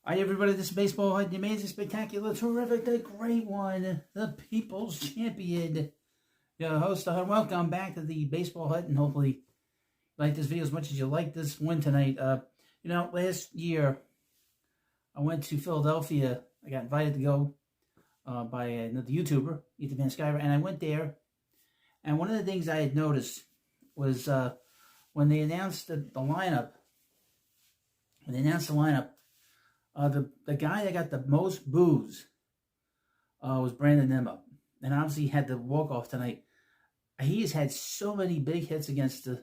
Hi everybody, this is Baseball Hut, the amazing, spectacular, terrific, the great one, the People's Champion. Your host, welcome back to the Baseball Hut, and hopefully you like this video as much as you like this win tonight. Last year I went to Philadelphia. I got invited to go by another YouTuber, Ethan Van Sciver, and I went there. And one of the things I had noticed was when they announced the lineup, the guy that got the most boos was Brandon Nimmo. And obviously he had the walk-off tonight. He has had so many big hits against the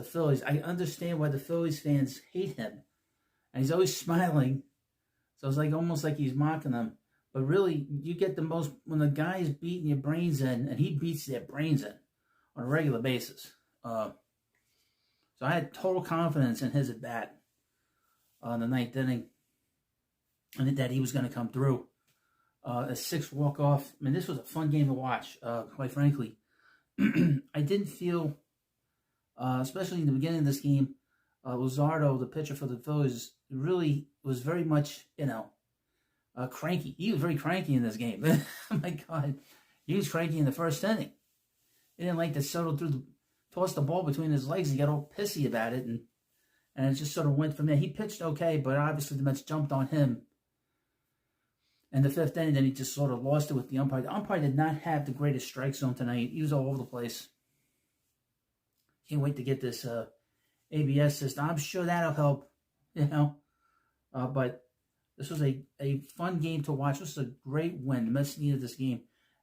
Phillies. I understand why the Phillies fans hate him. And he's always smiling. So it's like almost like he's mocking them. But really, you get the most when the guy's beating your brains in, and he beats their brains in on a regular basis. So I had total confidence in his at-bat on the ninth inning, and that he was going to come through. A 6 walk-off. I mean, this was a fun game to watch, quite frankly. I didn't feel, especially in the beginning of this game, Luzardo, the pitcher for the Phillies, really was very much, cranky. He was very cranky in this game. Oh my God. He was cranky in the first inning. He didn't like to settle toss the ball between his legs. He got all pissy about it, and it just sort of went from there. He pitched okay, but obviously the Mets jumped on him. And the fifth inning, then he just sort of lost it with the umpire. The umpire did not have the greatest strike zone tonight. He was all over the place. Can't wait to get this ABS system. I'm sure that'll help, But this was a fun game to watch. This was a great win. The Mets needed this game.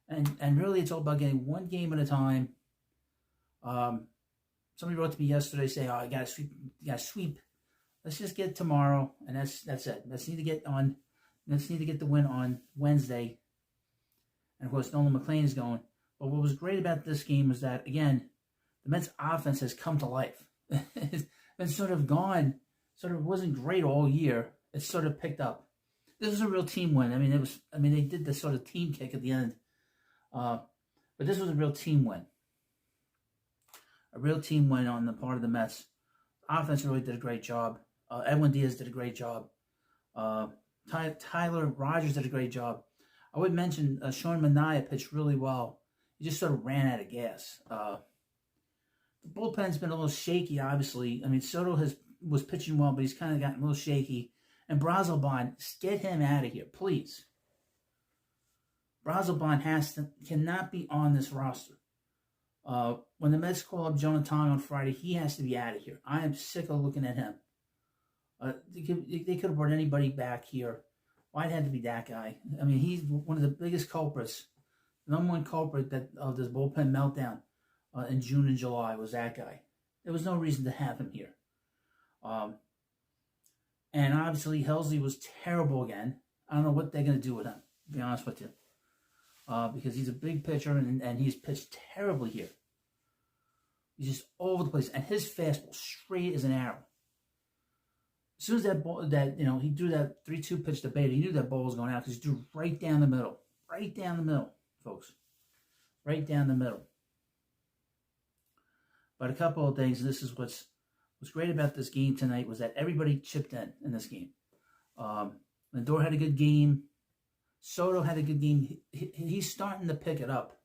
And really, it's all about getting one game at a time. Somebody wrote to me yesterday saying, "Oh, you gotta sweep. Let's just get tomorrow, and that's it. Let's need to get the win on Wednesday." And of course, Nolan McLean is going. But what was great about this game was that, again, the Mets offense has come to life. It's been sort of wasn't great all year. It's sort of picked up. This was a real team win. They did this sort of team kick at the end. But this was a real team win. A real team win on the part of the Mets. Offense really did a great job. Edwin Diaz did a great job. Tyler Rogers did a great job. I would mention Sean Manaea pitched really well. He just sort of ran out of gas. The bullpen's been a little shaky, obviously. I mean, Soto was pitching well, but he's kind of gotten a little shaky. And Brazelbon, get him out of here, please. Brazelbon cannot be on this roster. When the Mets call up Jonathan on Friday, he has to be out of here. I am sick of looking at him. They could have brought anybody back here. Why it had to be that guy? I mean, he's one of the biggest culprits. The number one culprit of this bullpen meltdown in June and July was that guy. There was no reason to have him here. And obviously, Helsley was terrible again. I don't know what they're going to do with him, to be honest with you. Because he's a big pitcher, and he's pitched terribly here. He's just all over the place. And his fastball, straight as an arrow. As soon as that ball, he threw that 3-2 pitch to Bader, he knew that ball was going out because he threw right down the middle. Right down the middle, folks. Right down the middle. But a couple of things, and this is what's great about this game tonight, was that everybody chipped in this game. Lindor had a good game. Soto had a good game. He's starting to pick it up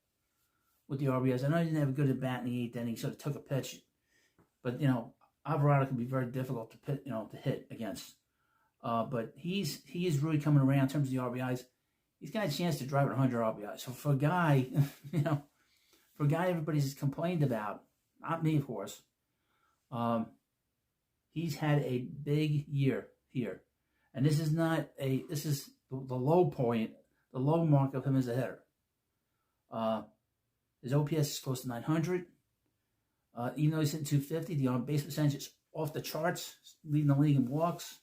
with the RBIs. I know he didn't have a good at-bat in the 8th inning. He sort of took a pitch. But, Alvarado can be very difficult to hit against. But he is really coming around in terms of the RBIs. He's got a chance to drive at 100 RBIs. So for a guy, everybody's complained about, not me, of course, he's had a big year here. And this is the low point, the low mark of him as a hitter. His OPS is close to 900. Even though he's hitting 250, the on-base percentage is off the charts, leading the league in walks.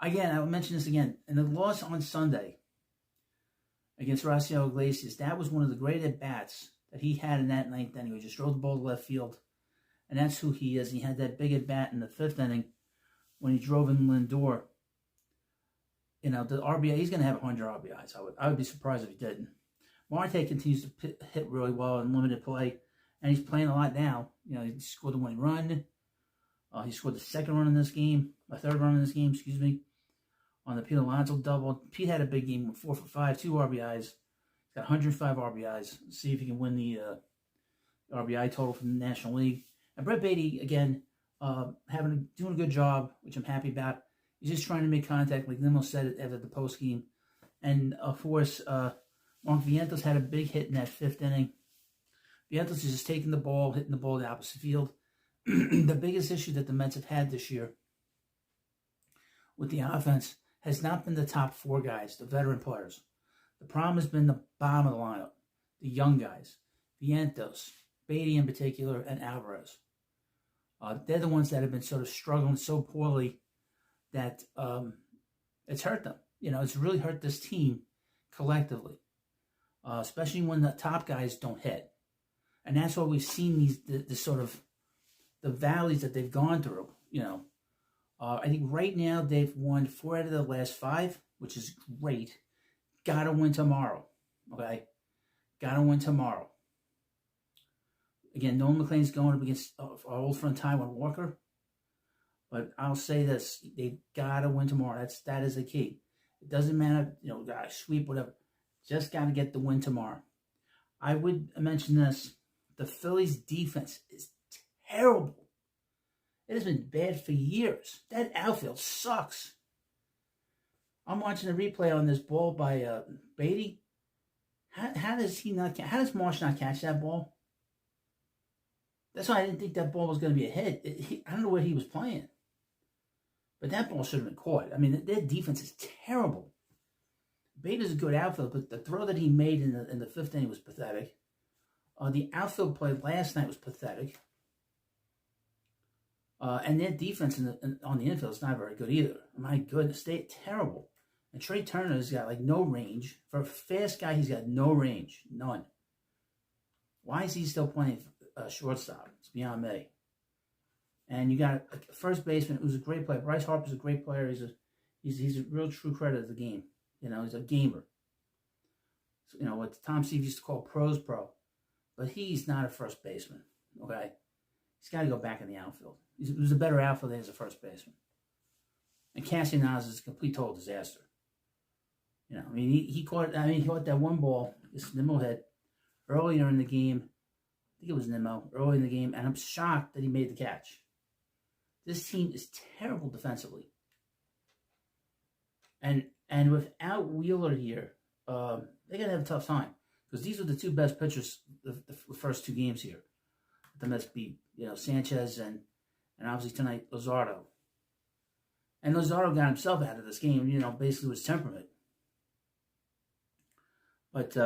Again, I will mention this again. In the loss on Sunday against Rafael Iglesias, that was one of the great at-bats that he had in that 9th inning. He just drove the ball to left field. And that's who he is. He had that big at-bat in the 5th inning when he drove in Lindor. The RBI, he's going to have 100 RBIs. I would be surprised if he didn't. Marte continues to hit really well in limited play. And he's playing a lot now. He scored the winning run. He scored the second run in this game. my third run in this game, excuse me, on the Pete Alonso double. Pete had a big game, 4 for 5, 2 RBIs. He's got 105 RBIs. Let's see if he can win the RBI total from the National League. And Brett Beatty, again, doing a good job, which I'm happy about. He's just trying to make contact, like Nimmo said it after the post game. And of course, Mark Vientos had a big hit in that 5th inning. Vientos is just taking the ball, hitting the ball the opposite field. The biggest issue that the Mets have had this year with the offense has not been the top 4 guys, the veteran players. The problem has been the bottom of the lineup, the young guys, Vientos, Beatty in particular, and Alvarez. They're the ones that have been sort of struggling so poorly that it's hurt them. It's really hurt this team collectively, especially when the top guys don't hit. And that's why we've seen the sort of the valleys that they've gone through. I think right now they've won 4 out of the last 5, which is great. Got to win tomorrow, okay? Got to win tomorrow. Again, Nolan McLean's going up against our old friend Taiwan Walker. But I'll say this, they've got to win tomorrow. That is the key. It doesn't matter, guys, sweep, whatever. Just got to get the win tomorrow. I would mention this. The Phillies' defense is terrible. It has been bad for years. That outfield sucks. I'm watching the replay on this ball by Beatty. How does Marsh not catch that ball? That's why I didn't think that ball was going to be a hit. I don't know where he was playing. But that ball should have been caught. I mean, their defense is terrible. Beatty's a good outfield, but the throw that he made in the 5th inning was pathetic. The outfield play last night was pathetic. And their defense on the infield is not very good either. My goodness, they're terrible. And Trey Turner's got like no range. For a fast guy, he's got no range. None. Why is he still playing shortstop? It's beyond me. And you got a first baseman who's a great player. Bryce Harper's a great player. He's a real true credit of the game. He's a gamer. So, what Tom Steve used to call pros pro. But he's not a first baseman, okay? He's got to go back in the outfield. He was a better outfielder as a first baseman. And Castellanos is a complete total disaster. He caught that one ball, this Nimmo hit, earlier in the game. I think it was Nimmo, early in the game, and I'm shocked that he made the catch. This team is terrible defensively. And without Wheeler here, they're going to have a tough time. Because these were the 2 best pitchers the first 2 games here. The Mets beat, Sanchez and obviously tonight, Luzardo. And Luzardo got himself out of this game, basically with temperament. But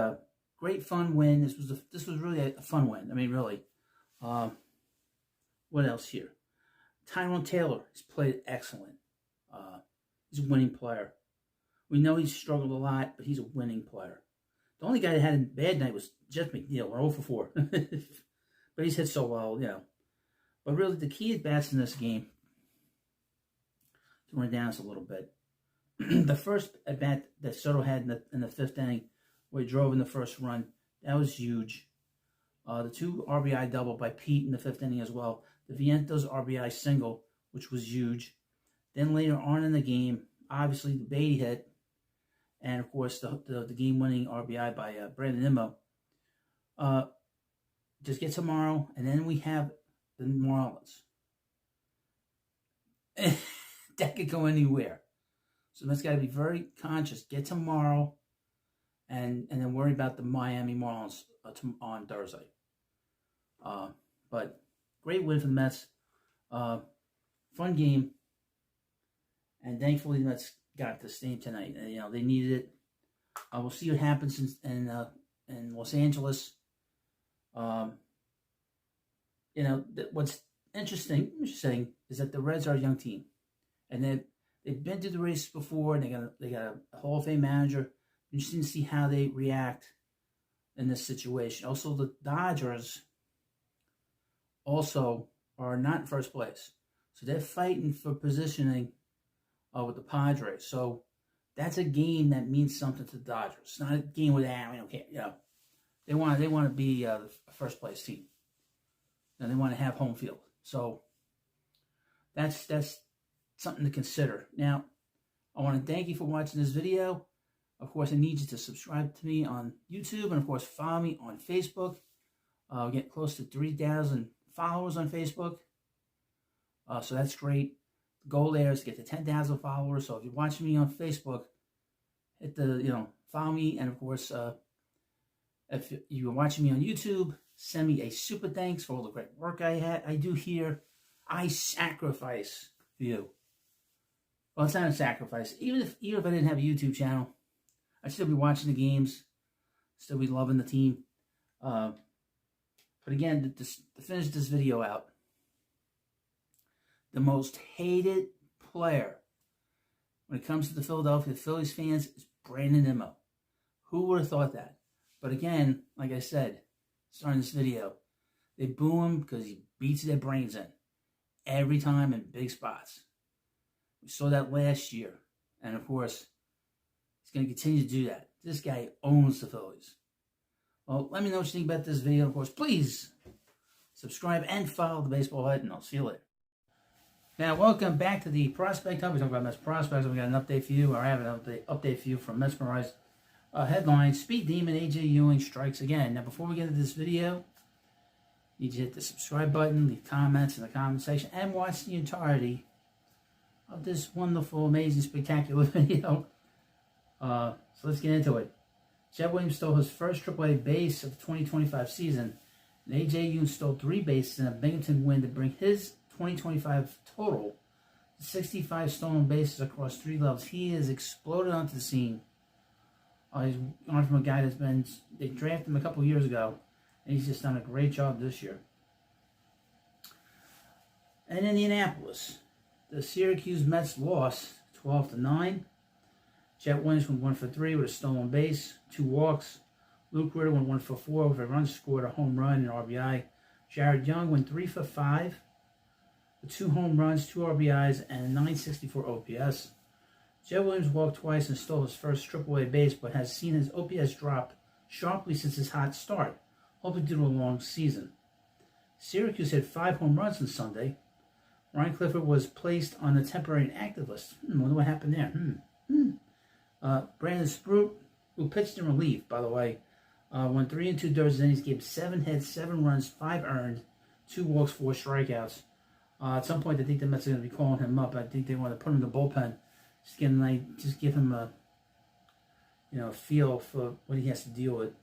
great fun win. This was really a fun win. I mean, really. What else here? Tyrone Taylor has played excellent. He's a winning player. We know he's struggled a lot, but he's a winning player. The only guy that had a bad night was Jeff McNeil. We're 0 for 4. But he's hit so well, But really, the key at bats in this game, to run down this a little bit, the first at bat that Soto had in the 5th inning, where he drove in the first run, that was huge. The 2 RBI double by Pete in the 5th inning as well. The Vientos RBI single, which was huge. Then later on in the game, obviously the Beatty hit, and of course the game-winning RBI by Brandon Nimmo. Just get tomorrow, and then we have the Marlins. That could go anywhere. So that's got to be very conscious. Get tomorrow, and then worry about the Miami Marlins on Thursday. But great win for the Mets. Fun game. And thankfully the Mets got this game tonight. They needed it. We'll see what happens in Los Angeles. What's interesting is that the Reds are a young team, and they've been through the race before, and they got a Hall of Fame manager. Interesting to see how they react in this situation. Also, the Dodgers also are not in first place, so they're fighting for positioning with the Padres. So that's a game that means something to the Dodgers. It's not a game where we don't care. They want to be the first place team, and they want to have home field. So that's something to consider. Now, I want to thank you for watching this video. Of course, I need you to subscribe to me on YouTube, and of course, follow me on Facebook. We're getting close to 3,000 followers on Facebook. So that's great. The goal there is to get to 10,000 followers. So if you're watching me on Facebook, hit the, follow me. And of course, if you're watching me on YouTube, send me a super thanks for all the great work I do here. I sacrifice for you. Well, it's not a sacrifice. Even if I didn't have a YouTube channel, I'd still be watching the games, still be loving the team. But again, to finish this video out, the most hated player when it comes to the Philadelphia Phillies fans is Brandon Nimmo. Who would have thought that? But again, like I said, starting this video, they boo him because he beats their brains in every time in big spots. We saw that last year. And of course, he's going to continue to do that. This guy owns the Phillies. Well, let me know what you think about this video. Of course, please subscribe and follow the Baseball Hut, and I'll see you later. Now, welcome back to the Prospect Hub. We're talking about Mets prospects. We got an update for you, or I have an update for you from Mesmerized. Headline, Speed Demon A.J. Ewing strikes again. Now, before we get into this video, you need to hit the subscribe button, leave comments in the comment section, and watch the entirety of this wonderful, amazing, spectacular video. So let's get into it. Jett Williams stole his first AAA base of the 2025 season, and A.J. Ewing stole 3 bases in a Binghamton win to bring his 2025 total to 65 stolen bases across 3 levels. He has exploded onto the scene. He's gone from a guy they drafted him a couple years ago, and he's just done a great job this year. And in Indianapolis, the Syracuse Mets lost 12-9. Jett Williams went 1 for 3 with a stolen base, 2 walks. Luke Ritter went 1 for 4 with a run scored, a home run, and RBI. Jared Young went 3 for 5 with 2 home runs, 2 RBIs, and a 964 OPS. Jett Williams walked twice and stole his first AAA base, but has seen his OPS drop sharply since his hot start, hoping to do a long season. Syracuse hit 5 home runs on Sunday. Ryan Clifford was placed on the temporary inactive list. Wonder what happened there. Brandon Sprout, who pitched in relief, by the way, went 3 2/3 innings, gave 7 hits, 7 runs, 5 earned, 2 walks, 4 strikeouts. At some point, I think the Mets are going to be calling him up. I think they want to put him in the bullpen. Just give him a feel for what he has to deal with.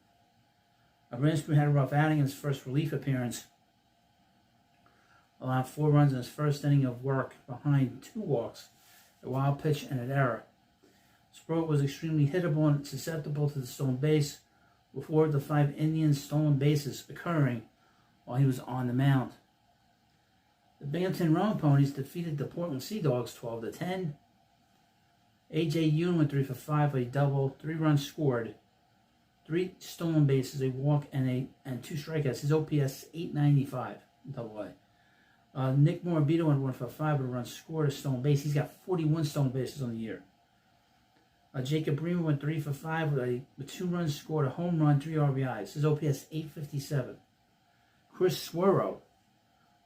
Brandon Sprout had a rough outing in his first relief appearance, allowed 4 runs in his first inning of work behind 2 walks, a wild pitch, and an error. Sprout was extremely hittable and susceptible to the stolen base, with 4 of the 5 Indians' stolen bases occurring while he was on the mound. The Binghamton Roan Ponies defeated the Portland Sea Dogs 12-10. A.J. Ewing went 3 for 5 with a double, 3 runs scored, 3 stolen bases, a walk, and 2 strikeouts. His OPS 895, double A. Nick Morabito went 1 for 5 with a run scored, a stolen base. He's got 41 stolen bases on the year. Jacob Bremer went 3 for 5 with 2 runs scored, a home run, 3 RBIs. His OPS 857. Chris Swerro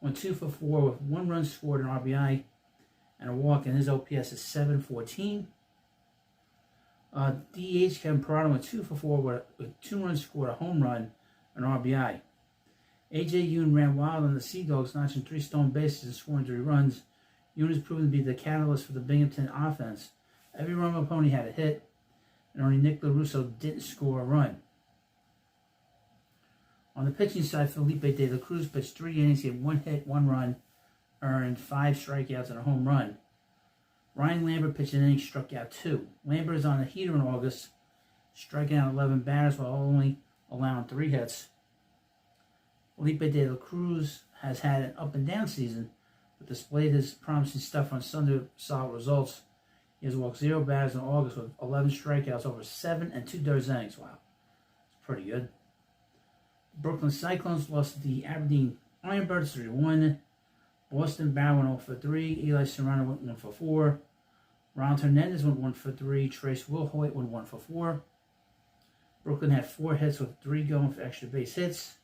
went 2 for 4 with 1 run scored, an RBI, and a walk, and his OPS is 714. DH Kevin Parado went 2 for 4 with 2 runs scored, a home run, an RBI. A.J. Ewing ran wild on the Sea Dogs, notching 3 stolen bases and scoring 3 runs. Ewing has proven to be the catalyst for the Binghamton offense. Every Roman Pony had a hit, and only Nick LaRusso didn't score a run. On the pitching side, Felipe De La Cruz pitched 3 innings, he had 1 hit, 1 run, earned 5 strikeouts and a home run. Ryan Lambert pitched an inning, struck out 2. Lambert is on a heater in August, striking out 11 batters while only allowing 3 hits. Felipe De La Cruz has had an up-and-down season, but displayed his promising stuff on Sunday with solid results. He has walked 0 batters in August with 11 strikeouts over 7 2/3 innings. Wow, that's pretty good. The Brooklyn Cyclones lost to the Aberdeen Ironbirds 3-1. Boston Barrow went 0 for 3. Eli Serrano went 1 for 4. Ronald Hernandez went 1 for 3. Trace Wilhoit went 1 for 4. Brooklyn had 4 hits with 3 going for extra base hits.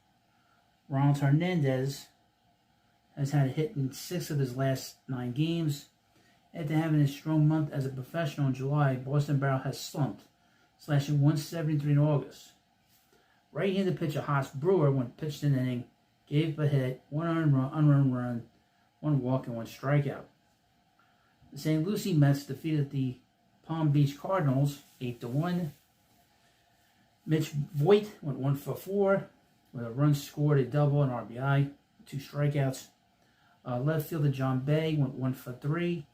Ronald Hernandez has had a hit in 6 of his last 9 games. After having a strong month as a professional in July, Boston Barrel has slumped, slashing 173 in August. Right-handed pitcher Haas Brewer, when pitched an inning, gave up a hit, one unrun run, one walk, and one strikeout. The St. Lucie Mets defeated the Palm Beach Cardinals 8-1. Mitch Voigt went 1 for 4 with a run scored, a double, and RBI, 2 strikeouts. Left fielder John Bay went 1 for 3,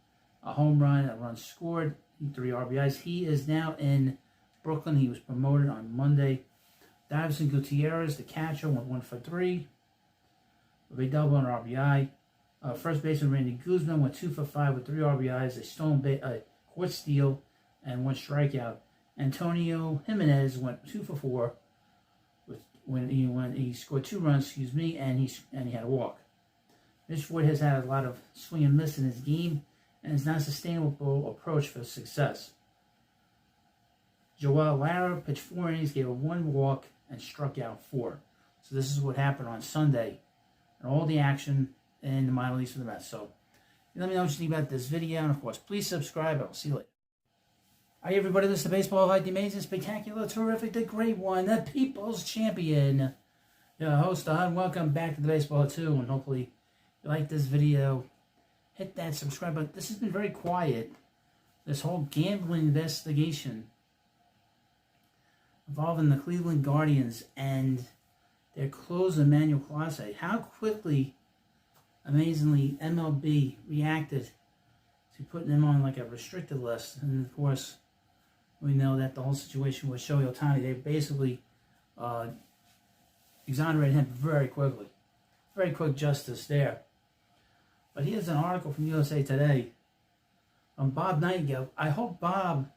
a home run, a run scored, 3 RBIs. He is now in Brooklyn. He was promoted on Monday. Davison Gutierrez, the catcher, went 1 for 3 with a double and RBI. First baseman Randy Guzman went 2 for 5 with 3 RBIs, a court steal, and 1 strikeout. Antonio Jimenez went 2 for 4 when he scored 2 runs, and he had a walk. Mitch Voigt has had a lot of swing and miss in his game, and is not a sustainable approach for success. Joel Lara pitched 4 innings, gave up 1 walk, and struck out 4. So this is what happened on Sunday, and all the action in the minor leagues for the Mets. So let me know what you think about this video, and of course, please subscribe. I'll see you later. Hi everybody, this is the Baseball Highlight, the amazing, spectacular, terrific, the great one, the People's Champion, your host, and welcome back to the Baseball 2, and hopefully you like this video. Hit that subscribe button. This has been very quiet, this whole gambling investigation involving the Cleveland Guardians and their closer, Emmanuel Clase. How quickly, amazingly, MLB reacted to putting him on like a restricted list. And of course, we know that the whole situation with Shohei Ohtani, they basically exonerated him very quickly. Very quick justice there. But here's an article from USA Today on Bob Nightingale. I hope Bob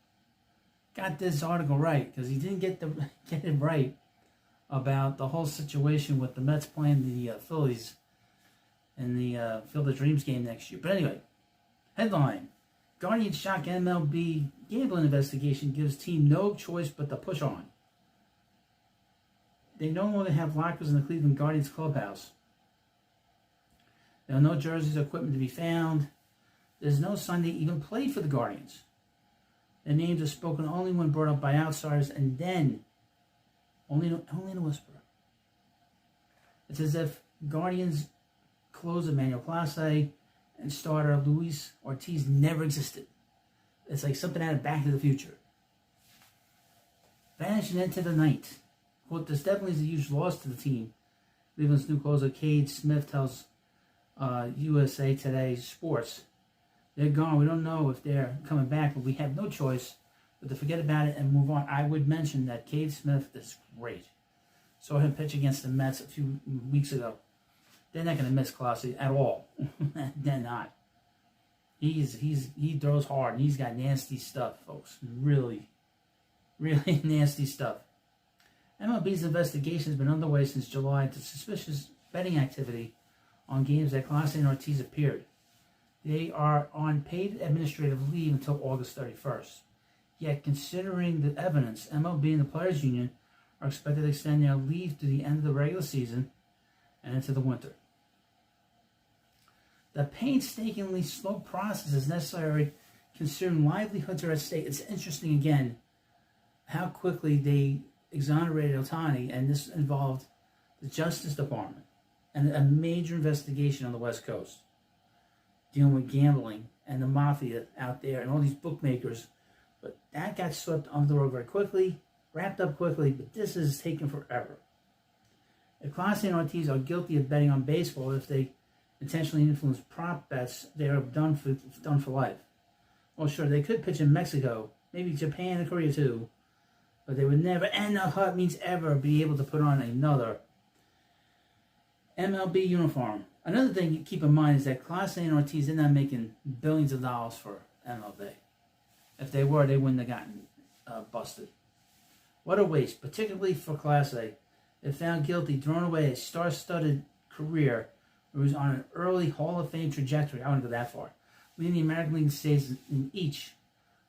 got this article right, because he didn't get it right about the whole situation with the Mets playing the Phillies in the Field of Dreams game next year. But anyway, headline: Guardians shock MLB gambling investigation gives team no choice but to push on. They no longer have lockers in the Cleveland Guardians clubhouse. There are no jerseys or equipment to be found. There's no sign they even played for the Guardians. Their names are spoken only when brought up by outsiders, and then only in a whisper. It's as if Guardians closer Emmanuel Clase and starter Luis Ortiz never existed. It's like something out of Back to the Future. Vanishing into the night. Quote, this definitely is a huge loss to the team. Cleveland's new closer, Cade Smith, tells USA Today Sports. They're gone. We don't know if they're coming back, but we have no choice but to forget about it and move on. I would mention that Cade Smith is great. Saw him pitch against the Mets a few weeks ago. They're not going to miss Clase at all. They're not. He throws hard, and he's got nasty stuff, folks. Really, really nasty stuff. MLB's investigation has been underway since July into suspicious betting activity on games that Clase and Ortiz appeared. They are on paid administrative leave until August 31st. Yet, considering the evidence, MLB and the Players Union are expected to extend their leave to the end of the regular season and into the winter. The painstakingly slow process is necessary considering livelihoods are at stake. It's interesting, again, how quickly they exonerated Ohtani, and this involved the Justice Department and a major investigation on the West Coast dealing with gambling and the mafia out there and all these bookmakers. But that got swept under the rug very quickly, wrapped up quickly, but this is taking forever. If Clase and Ortiz are guilty of betting on baseball, if they intentionally influence prop bets, they are done for life. Well, sure, they could pitch in Mexico, maybe Japan and Korea too, but they would never, and the hut means ever, be able to put on another MLB uniform. Another thing to keep in mind is that Clase and Ortiz, they're not making billions of dollars for MLB. If they were, they wouldn't have gotten busted. What a waste, particularly for Clase. If found guilty, thrown away a star-studded career where he was on an early Hall of Fame trajectory. I wouldn't go that far. Leading the American League states in each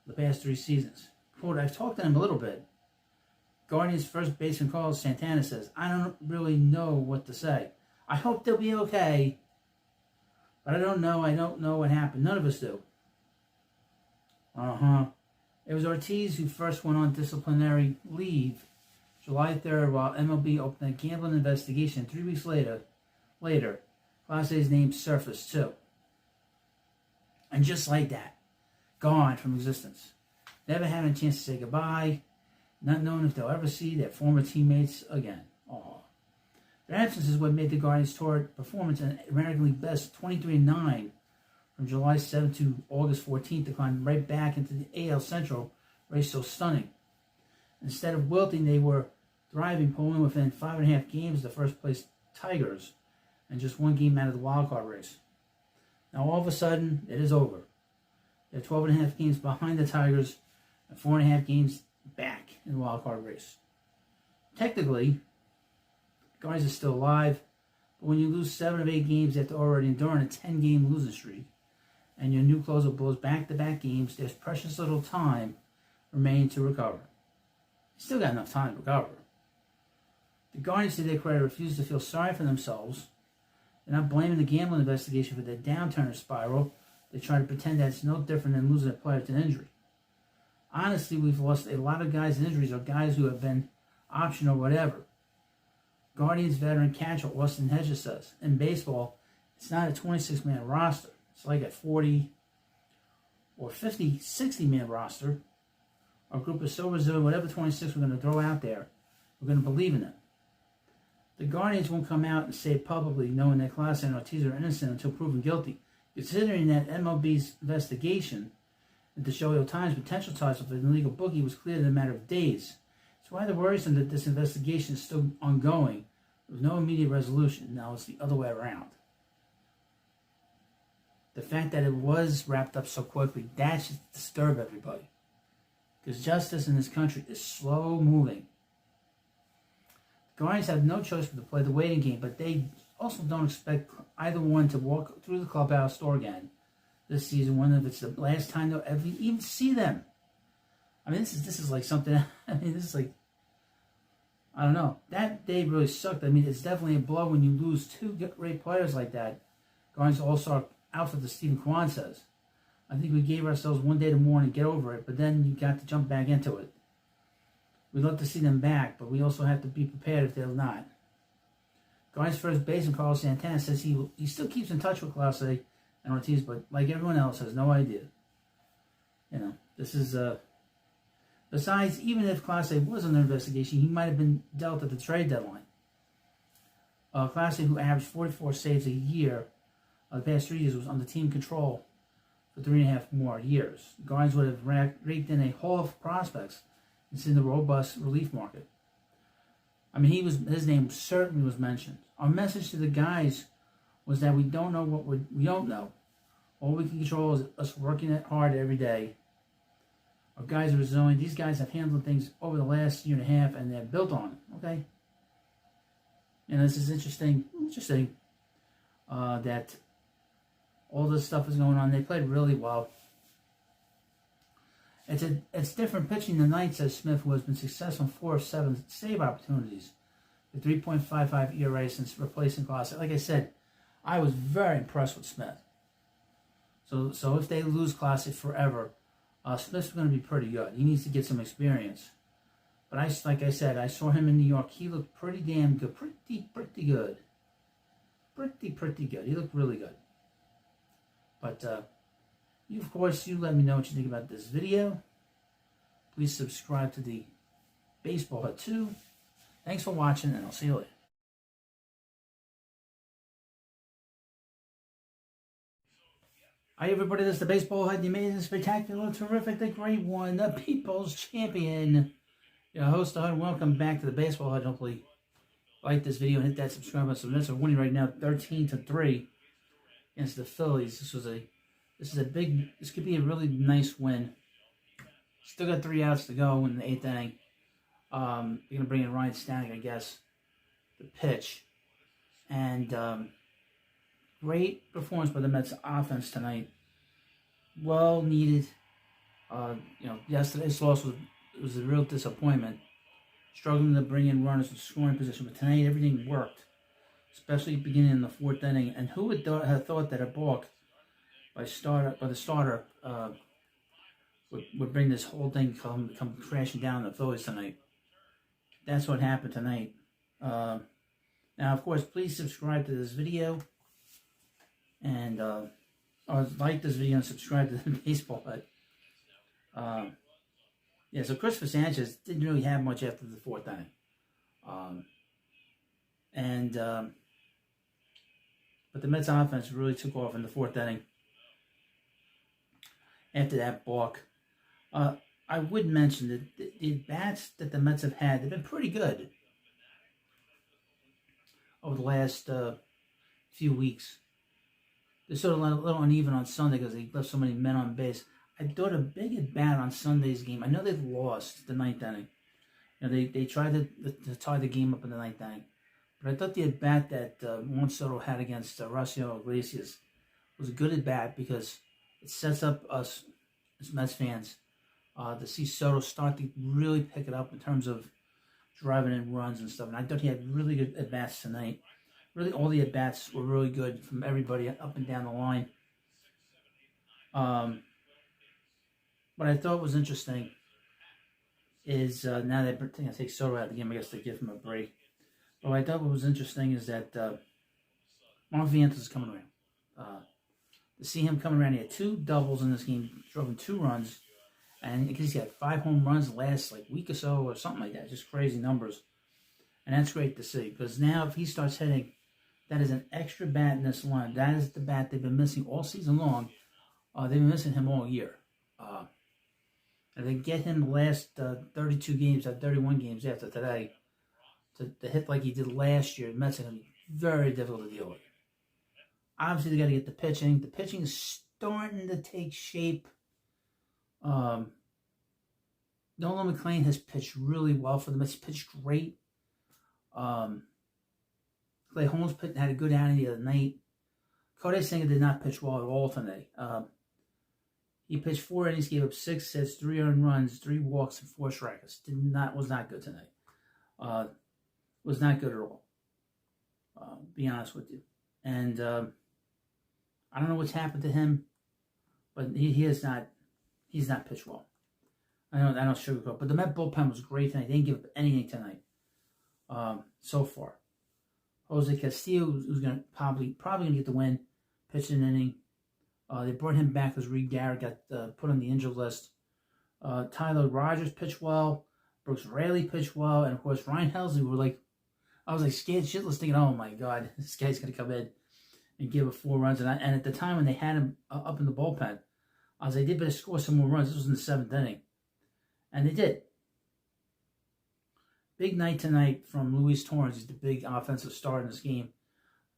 of the past 3 seasons. Quote, I've talked to him a little bit. Guardians first baseman Carlos Santana says, I don't really know what to say. I hope they'll be okay, but I don't know what happened. None of us do. It was Ortiz who first went on disciplinary leave July 3rd while MLB opened a gambling investigation. 3 weeks later, Clase's name surfaced too. And just like that, gone from existence. Never having a chance to say goodbye, not knowing if they'll ever see their former teammates again. Aww. Their absence is what made the Guardians' tour performance an American League best 23-9 from July 7th to August 14th to climb right back into the AL Central race so stunning. Instead of wilting, they were thriving, pulling within 5.5 games of the first place Tigers and just 1 game out of the wild card race. Now all of a sudden, it is over. They're 12.5 games behind the Tigers and 4.5 games back in the wild card race. Technically, the Guardians are still alive, but when you lose 7 of 8 games after already enduring a 10-game losing streak, and your new closer blows back-to-back games, there's precious little time remaining to recover. You still got enough time to recover. The Guardians, to their credit, refuse to feel sorry for themselves. They're not blaming the gambling investigation for their downturn spiral. They try to pretend that it's no different than losing a player to injury. Honestly, we've lost a lot of guys in injuries or guys who have been optional or whatever. Guardians veteran catcher Austin Hedges says, in baseball, it's not a 26-man roster. It's like a 40 or 50, 60-man roster. Our group is so resilient, whatever 26 we're going to throw out there, we're going to believe in them. The Guardians won't come out and say it publicly, knowing that Clase and Ortiz are innocent until proven guilty. Considering that MLB's investigation into Shohei Ohtani's potential ties with an illegal bookie was cleared in a matter of days, it's rather worrisome that this investigation is still ongoing with no immediate resolution. Now it's the other way around. The fact that it was wrapped up so quickly, that should disturb everybody. Because justice in this country is slow moving. The Guardians have no choice but to play the waiting game, but they also don't expect either one to walk through the clubhouse door again this season, wonder if it's the last time they'll ever even see them. I mean, this is like something, this is like, I don't know. That day really sucked. I mean, it's definitely a blow when you lose 2 great players like that. Guardians All-Star outfit that Stephen Kwan says. I think we gave ourselves 1 day to mourn and get over it, but then you got to jump back into it. We'd love to see them back, but we also have to be prepared if they're not. Guardians first baseman Carlos Santana says he still keeps in touch with Clase and Ortiz, but like everyone else, has no idea. You know, this is besides, even if Clase was under investigation, he might have been dealt at the trade deadline. Clase, who averaged 44 saves a year the past 3 years, was under team control for 3.5 more years. The Guardians would have raked in a haul of prospects in the robust relief market. I mean, his name certainly was mentioned. Our message to the guys was that we don't know what we don't know. All we can control is us working hard every day. Our guys are resilient. These guys have handled things over the last year and a half, and they're built on it. Okay. And this is interesting that all this stuff is going on. They played really well. It's different pitching tonight, says Smith, who has been successful in 4 of 7 save opportunities. The 3.55 ERA since replacing Clase. Like I said, I was very impressed with Smith. So if they lose Clase forever, Smith's going to be pretty good. He needs to get some experience. But like I said, I saw him in New York. He looked pretty damn good. Pretty good. Pretty good. He looked really good. But you let me know what you think about this video. Please subscribe to the Baseball Hut 2. Thanks for watching, and I'll see you later. Hi, everybody. This is the Baseball Hut, the amazing, spectacular, terrific, the great one, the People's Champion. Your host, the Hut. Welcome back to the Baseball Hut. Hopefully, like this video and hit that subscribe button. So the Mets are winning right now, 13-3 against the Phillies. This could be a really nice win. Still got 3 outs to go in the 8th inning. They're going to bring in Ryan Stanek, I guess, to pitch. And great performance by the Mets offense tonight. Well needed. Yesterday's loss was a real disappointment. Struggling to bring in runners in scoring position, but tonight everything worked, especially beginning in the 4th inning. And who would have thought that a balk by the starter would bring this whole thing come crashing down the Phillies tonight. That's what happened tonight. Now, of course, please subscribe to this video and or like this video and subscribe to the baseball. But yeah, so Christopher Sanchez didn't really have much after the fourth inning, but the Mets offense really took off in the fourth inning. After that balk, I would mention that the bats that the Mets have had, they've been pretty good over the last few weeks. They're sort of a little uneven on Sunday because they left so many men on base. I thought a big at bat on Sunday's game. I know they've lost the ninth inning. You know, they tried to tie the game up in the ninth inning. But I thought the at bat that Juan Soto had against Rafael Iglesias was a good at bat because it sets up us as Mets fans to see Soto start to really pick it up in terms of driving in runs and stuff. And I thought he had really good at bats tonight. Really, all the at bats were really good from everybody up and down the line. What I thought was interesting is now that they're going to take Soto out of the game, I guess they give him a break. But what I thought was interesting is that Mark Vientos is coming around. To see him coming around, he had 2 doubles in this game, drove in 2 runs, and because he had 5 home runs last week or so or something like that, just crazy numbers. And that's great to see because now if he starts hitting, that is an extra bat in this line. That is the bat they've been missing all season long. They've been missing him all year. And they get him the last 32 games, 31 games after today, to hit like he did last year. The Mets are going to be very difficult to deal with. Obviously, they got to get the pitching. The pitching is starting to take shape. Nolan McLean has pitched really well for them. He's pitched great. Clay Holmes had a good outing the other night. Kodai Senga did not pitch well at all tonight. He pitched 4 innings, gave up 6 hits, 3 earned runs, 3 walks, and 4 strikeouts. Was not good tonight. Was not good at all. Be honest with you. And I don't know what's happened to him, but he's not pitched well. I don't sugarcoat. But the Met bullpen was great tonight. They didn't give up anything tonight. So far. Jose Castillo was going to probably going to get the win, pitched an inning. They brought him back because Reed Garrett got put on the injured list. Tyler Rogers pitched well. Brooks Raley pitched well. And, of course, Ryan Helsley I was scared shitless thinking, oh, my God, this guy's going to come in and give up 4 runs. And at the time when they had him up in the bullpen, I was like, they better score some more runs. This was in the 7th inning. And they did. Big night tonight from Luis Torrens. He's the big offensive star in this game.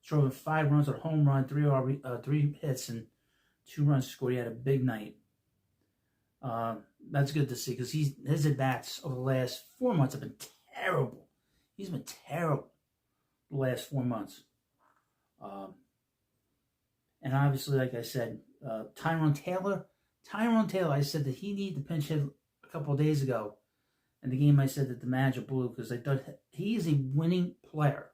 Drove in 5 runs with a home run, 3 hits, and 2 runs scored. He had a big night. That's good to see because his at-bats over the last 4 months have been terrible. He's been terrible the last 4 months. And obviously, like I said, Tyrone Taylor, I said that he needed to pinch hit a couple of days ago. In the game, I said that the manager blew because I thought he is a winning player.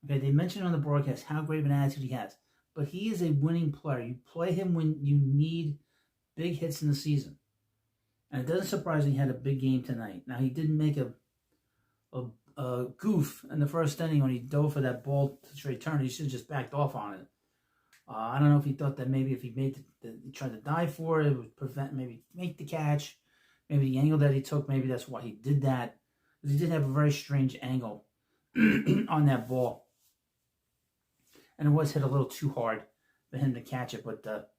Okay, they mentioned on the broadcast how great of an attitude he has. But he is a winning player. You play him when you need big hits in the season. And it doesn't surprise me he had a big game tonight. Now, he didn't make a goof in the first inning when he dove for that ball to Trey Turner. He should have just backed off on it. I don't know if he thought that maybe if he tried to dive for it, it would prevent, maybe make the catch. Maybe the angle that he took, maybe that's why he did that. Because he did have a very strange angle on that ball. And it was hit a little too hard for him to catch it. But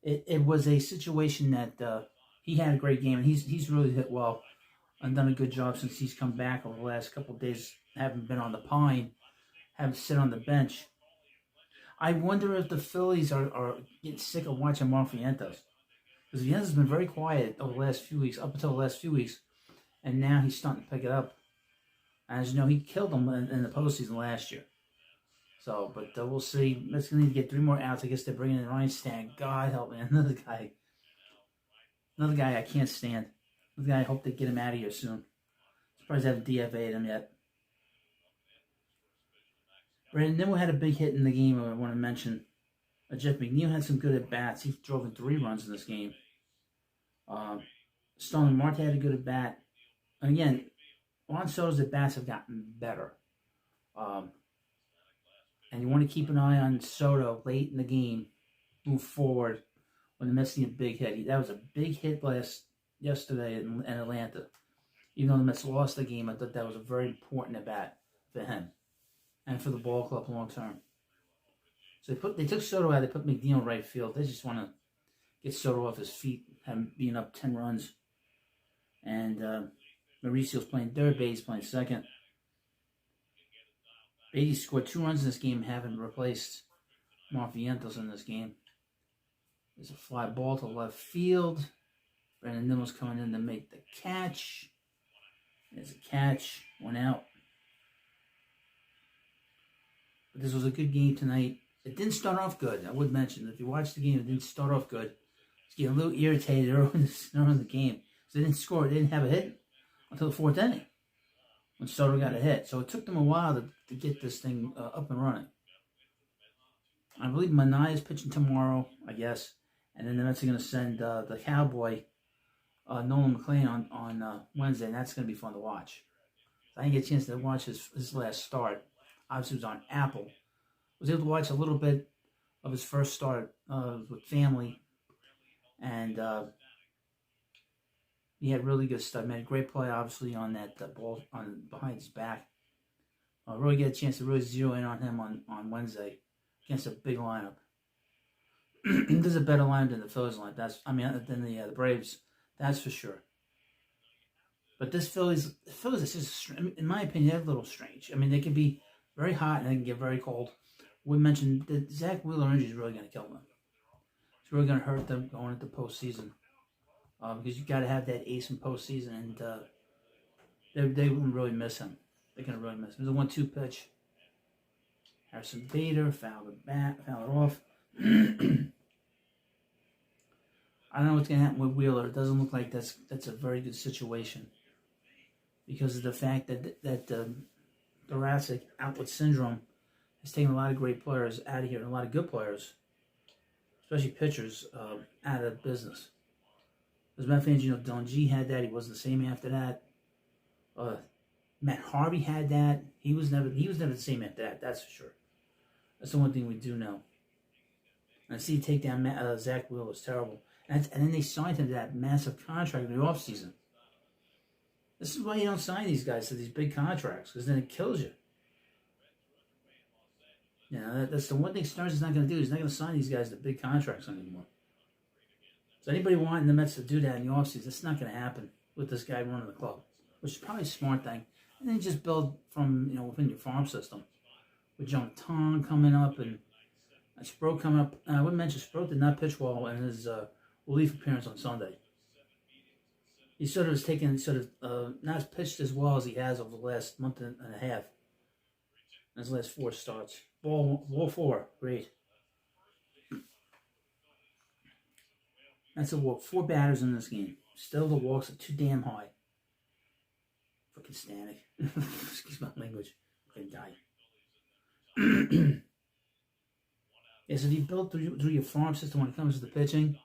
it was a situation that he had a great game. And he's really hit well and done a good job since he's come back over the last couple of days. Haven't been on the pine. Haven't sit on the bench. I wonder if the Phillies are getting sick of watching Mark Vientos. Because Vientos has been very quiet over the last few weeks, up until the last few weeks. And now he's starting to pick it up. As you know, he killed them in the postseason last year. So, but we'll see. Let's need to get 3 more outs. I guess they're bringing in Ryan Stan. God help me. Another guy I can't stand. Another guy I hope they get him out of here soon. Surprised they haven't DFA'd him yet. Brandon Nimmo had a big hit in the game I want to mention. Jeff McNeil had some good at-bats. He drove in 3 runs in this game. Stone and Marte had a good at bat. And again, Juan Soto's at bats have gotten better. And you want to keep an eye on Soto late in the game, move forward when they're missing a big hit. That was a big hit yesterday in Atlanta. Even though the Mets lost the game, I thought that was a very important at bat for him and for the ball club long term. So they took Soto out. They put McNeil in right field. They just want to get Soto off his feet, him being up 10 runs. And Mauricio's playing third, Beatty's playing second. Beatty scored 2 runs in this game, having replaced Marfientos in this game. There's a fly ball to left field. Brandon Nimmo's coming in to make the catch. There's a catch, 1 out. But this was a good game tonight. It didn't start off good. I would mention, if you watch the game, it didn't start off good. It's getting a little irritated early in the game. So they didn't score. They didn't have a hit until the 4th inning when Soto got a hit. So it took them a while to get this thing up and running. I believe Manaea's pitching tomorrow, I guess. And then the Mets are going to send the Cowboy, Nolan McLean, on Wednesday. And that's going to be fun to watch. So I didn't get a chance to watch his last start. Obviously, it was on Apple. I was able to watch a little bit of his first start with family. And he had really good stuff. Made a great play, obviously, on that ball behind his back. Really get a chance to really zero in on him on Wednesday against a big lineup. There's a better lineup than the Phillies lineup. Than the Braves. That's for sure. But this Phillies is just, in my opinion, they're a little strange. I mean, they can be very hot and they can get very cold. We mentioned that Zach Wheeler injury is really going to kill them. It's really going to hurt them going into postseason. Because you got to have that ace in postseason, and they will really miss him. They're going to really miss him. There's a 1-2 pitch. Harrison Bader fouled it off. I don't know what's going to happen with Wheeler. It doesn't look like that's a very good situation because of the fact that thoracic outlet syndrome has taken a lot of great players out of here and a lot of good players, especially pitchers, out of business. As Met fans, Dungy had that. He wasn't the same after that. Matt Harvey had that. He was never the same after that. That's for sure. That's the one thing we do know. And see, take down Zach Wheeler was terrible. And then they signed him to that massive contract in the offseason. This is why you don't sign these guys to these big contracts, because then it kills you. That's the one thing Stearns is not going to do. He's not going to sign these guys to big contracts anymore. So anybody wanting the Mets to do that in the offseason, that's not going to happen with this guy running the club, which is probably a smart thing. And then just build from, within your farm system. With John Tong coming up and Sproat coming up. I would mention Sproat did not pitch well in his relief appearance on Sunday. He sort of has taken, not pitched as well as he has over the last month and a half. In his last 4 starts. Ball 4, great. That's a walk. 4 batters in this game. Still the walks are too damn high. Fucking Stanek. Excuse my language. Fucking guy. Yes, if you build through your farm system when it comes to the pitching,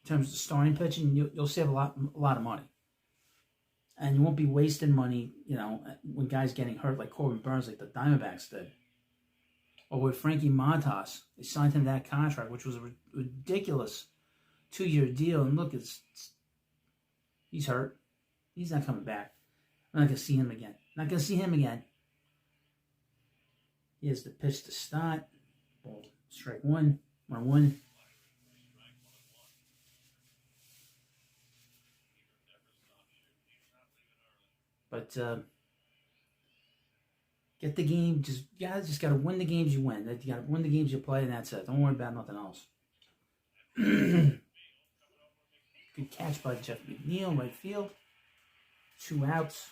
in terms of starting pitching, you'll save a lot of money. And you won't be wasting money, when guys getting hurt like Corbin Burns, like the Diamondbacks did. Or with Frankie Montas, they signed him that contract, which was a ridiculous 2-year deal. And look, he's hurt. He's not coming back. I'm not going to see him again. Here's the pitch to start. Ball, strike 1. 1-1. But get the game. You guys just got to win the games you win. You got to win the games you play, and that's it. Don't worry about nothing else. Good catch by Jeff McNeil, right field. 2 outs.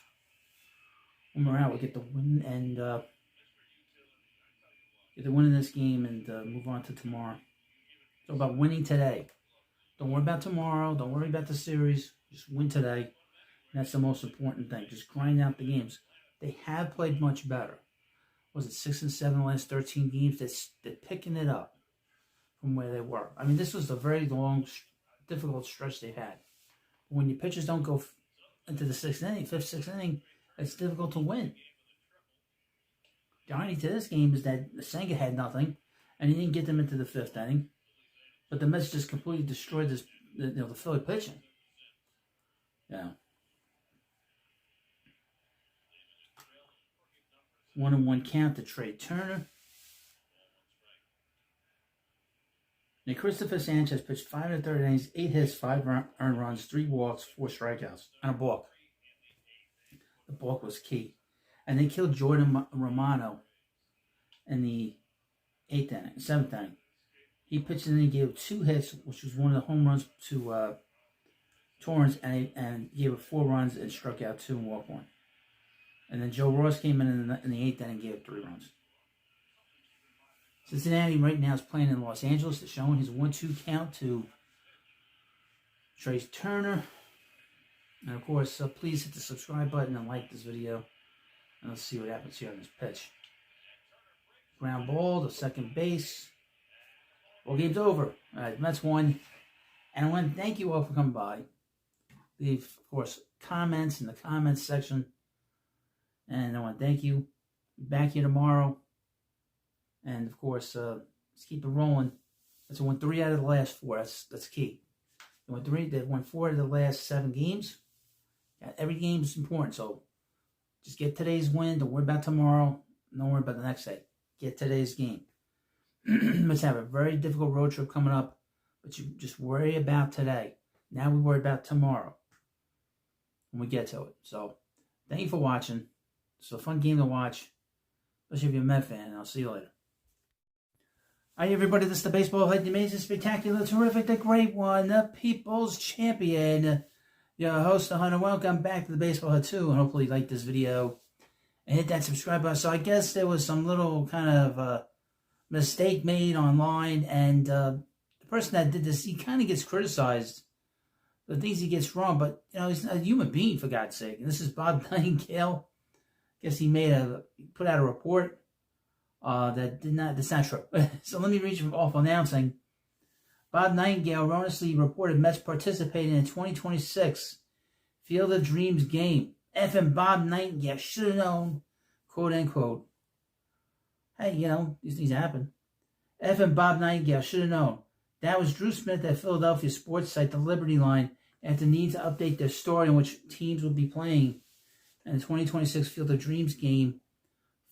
1 more out. We'll get the win and get the win in this game and move on to tomorrow. So about winning today. Don't worry about tomorrow. Don't worry about the series. Just win today. That's the most important thing. Just grind out the games. They have played much better. Was it 6-7 the last 13 games? They're picking it up from where they were. I mean, this was a very long, difficult stretch they had When your pitchers don't go into the fifth, sixth inning, it's difficult to win. The irony to this game is that Senga had nothing, and he didn't get them into the fifth inning. But the Mets just completely destroyed the Philly pitching. Yeah. 1-1 count to Trey Turner. Now, Christopher Sanchez pitched 5 1/3 innings, 8 hits, 5 earned runs, 3 walks, 4 strikeouts, and a balk. The balk was key. And they killed Jordan Romano in the 7th inning. He pitched and he gave 2 hits, which was one of the home runs to Torrance, and gave it 4 runs and struck out 2 and walked 1. And then Joe Ross came in the 8th inning and gave 3 runs. Cincinnati right now is playing in Los Angeles. They're showing his 1-2 count to Trey Turner. And of course, please hit the subscribe button and like this video. And let's see what happens here on this pitch. Ground ball to second base. Well, game's over. All right, Mets won. And I want to thank you all for coming by. Leave, of course, comments in the comments section. And I want to thank you. Be back here tomorrow. And, of course, let's keep it rolling. Let's win 3 out of the last 4. That's key. They won 4 out of the last 7 games. Yeah, every game is important. So just get today's win. Don't worry about tomorrow. Don't worry about the next day. Get today's game. Let's have a very difficult road trip coming up. But you just worry about today. Now we worry about tomorrow when we get to it. So thank you for watching. It's a fun game to watch, especially if you're a Met fan. And I'll see you later. Hi, everybody. This is the Baseball Head, the amazing, spectacular, terrific, the great one, the People's Champion. Your host, the Hunter. Welcome back to the Baseball Head 2, and hopefully you like this video and hit that subscribe button. So I guess there was some little kind of mistake made online, and the person that did this, he kind of gets criticized for the things he gets wrong, but he's a human being, for God's sake. And this is Bob Nightingale. I guess he put out a report. That's not true. So let me read you off announcing. Bob Nightingale erroneously reported Mets participating in 2026 Field of Dreams game. Effing Bob Nightingale should have known, quote unquote. Hey, these things happen. Effing Bob Nightingale should have known. That was Drew Smith at Philadelphia sports site The Liberty Line after needing to update their story in which teams would be playing in the 2026 Field of Dreams game,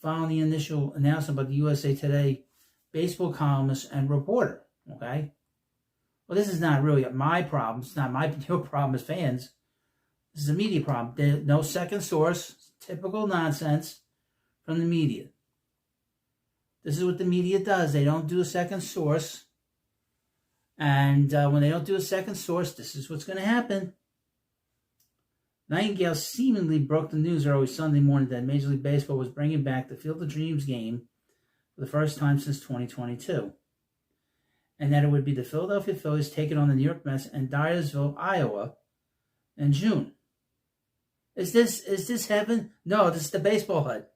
following the initial announcement by the USA Today baseball columnist and reporter. Okay? Well, this is not really my problem. It's not your problem as fans. This is a media problem. There's no second source. Typical nonsense from the media. This is what the media does. They don't do a second source. And when they don't do a second source, this is what's going to happen. Nightingale seemingly broke the news early Sunday morning that Major League Baseball was bringing back the Field of Dreams game for the first time since 2022. And that it would be the Philadelphia Phillies taking on the New York Mets in Dyersville, Iowa in June. Is this heaven? No, this is the Baseball Hut.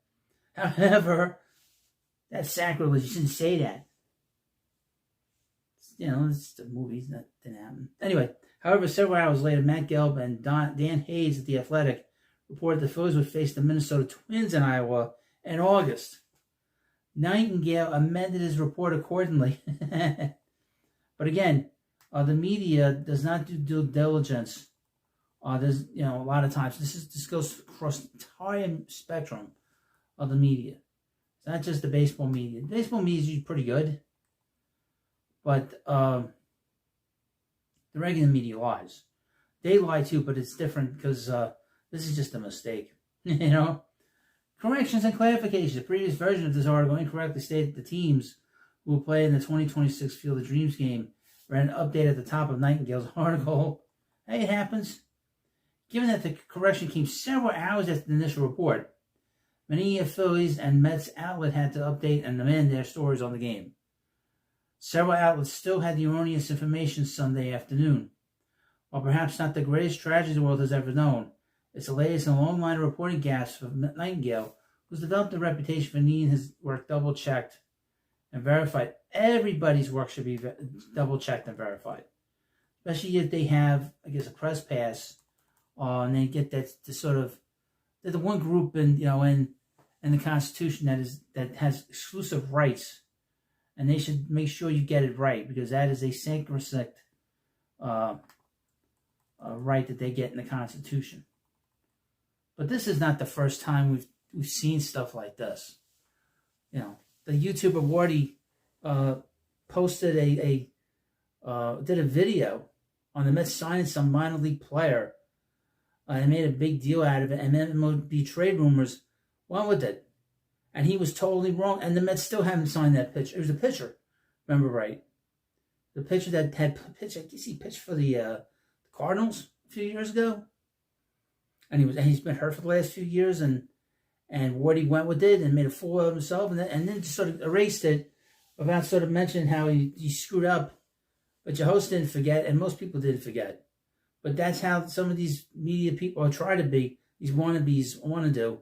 However, that's sacrilege. You shouldn't say that. It's the movies. That didn't happen. Anyway, however, several hours later, Matt Gelb and Dan Hayes at The Athletic reported the Phillies would face the Minnesota Twins in Iowa in August. Nightingale amended his report accordingly. But again, the media does not do due diligence. There's a lot of times this goes across the entire spectrum of the media. It's not just the baseball media. The baseball media is usually pretty good, but the regular media lies. They lie too, but it's different because this is just a mistake. Corrections and clarifications. The previous version of this article incorrectly stated the teams who will play in the 2026 Field of Dreams game read an update at the top of Nightingale's article. Hey, it happens. Given that the correction came several hours after the initial report, many Phillies and Mets outlet had to update and amend their stories on the game. Several outlets still had the erroneous information Sunday afternoon. While perhaps not the greatest tragedy the world has ever known, it's the latest in a long line of reporting gaps for Nightingale, who's developed a reputation for needing his work double-checked and verified. Everybody's work should be double-checked and verified. especially if they have, I guess, a press pass, and they get that to sort of, they're the one group in the Constitution that has exclusive rights, and they should make sure you get it right, because that is a sacrosanct right that they get in the Constitution. But this is not the first time we've seen stuff like this. You know, the YouTuber Wardy posted did a video on the Mets signing some minor league player, and made a big deal out of it, and then MLB trade rumors went with it, and he was totally wrong, and the Mets still haven't signed that pitcher. It was a pitcher, remember right? The pitcher that had pitched, I guess he pitched for the Cardinals a few years ago, and he's been hurt for the last few years, and Wardy went with it and made a fool of himself, and then just sort of erased it without sort of mentioning how he screwed up. But your host didn't forget, and most people didn't forget. But that's how some of these media people, or try to be, these wannabes want to do.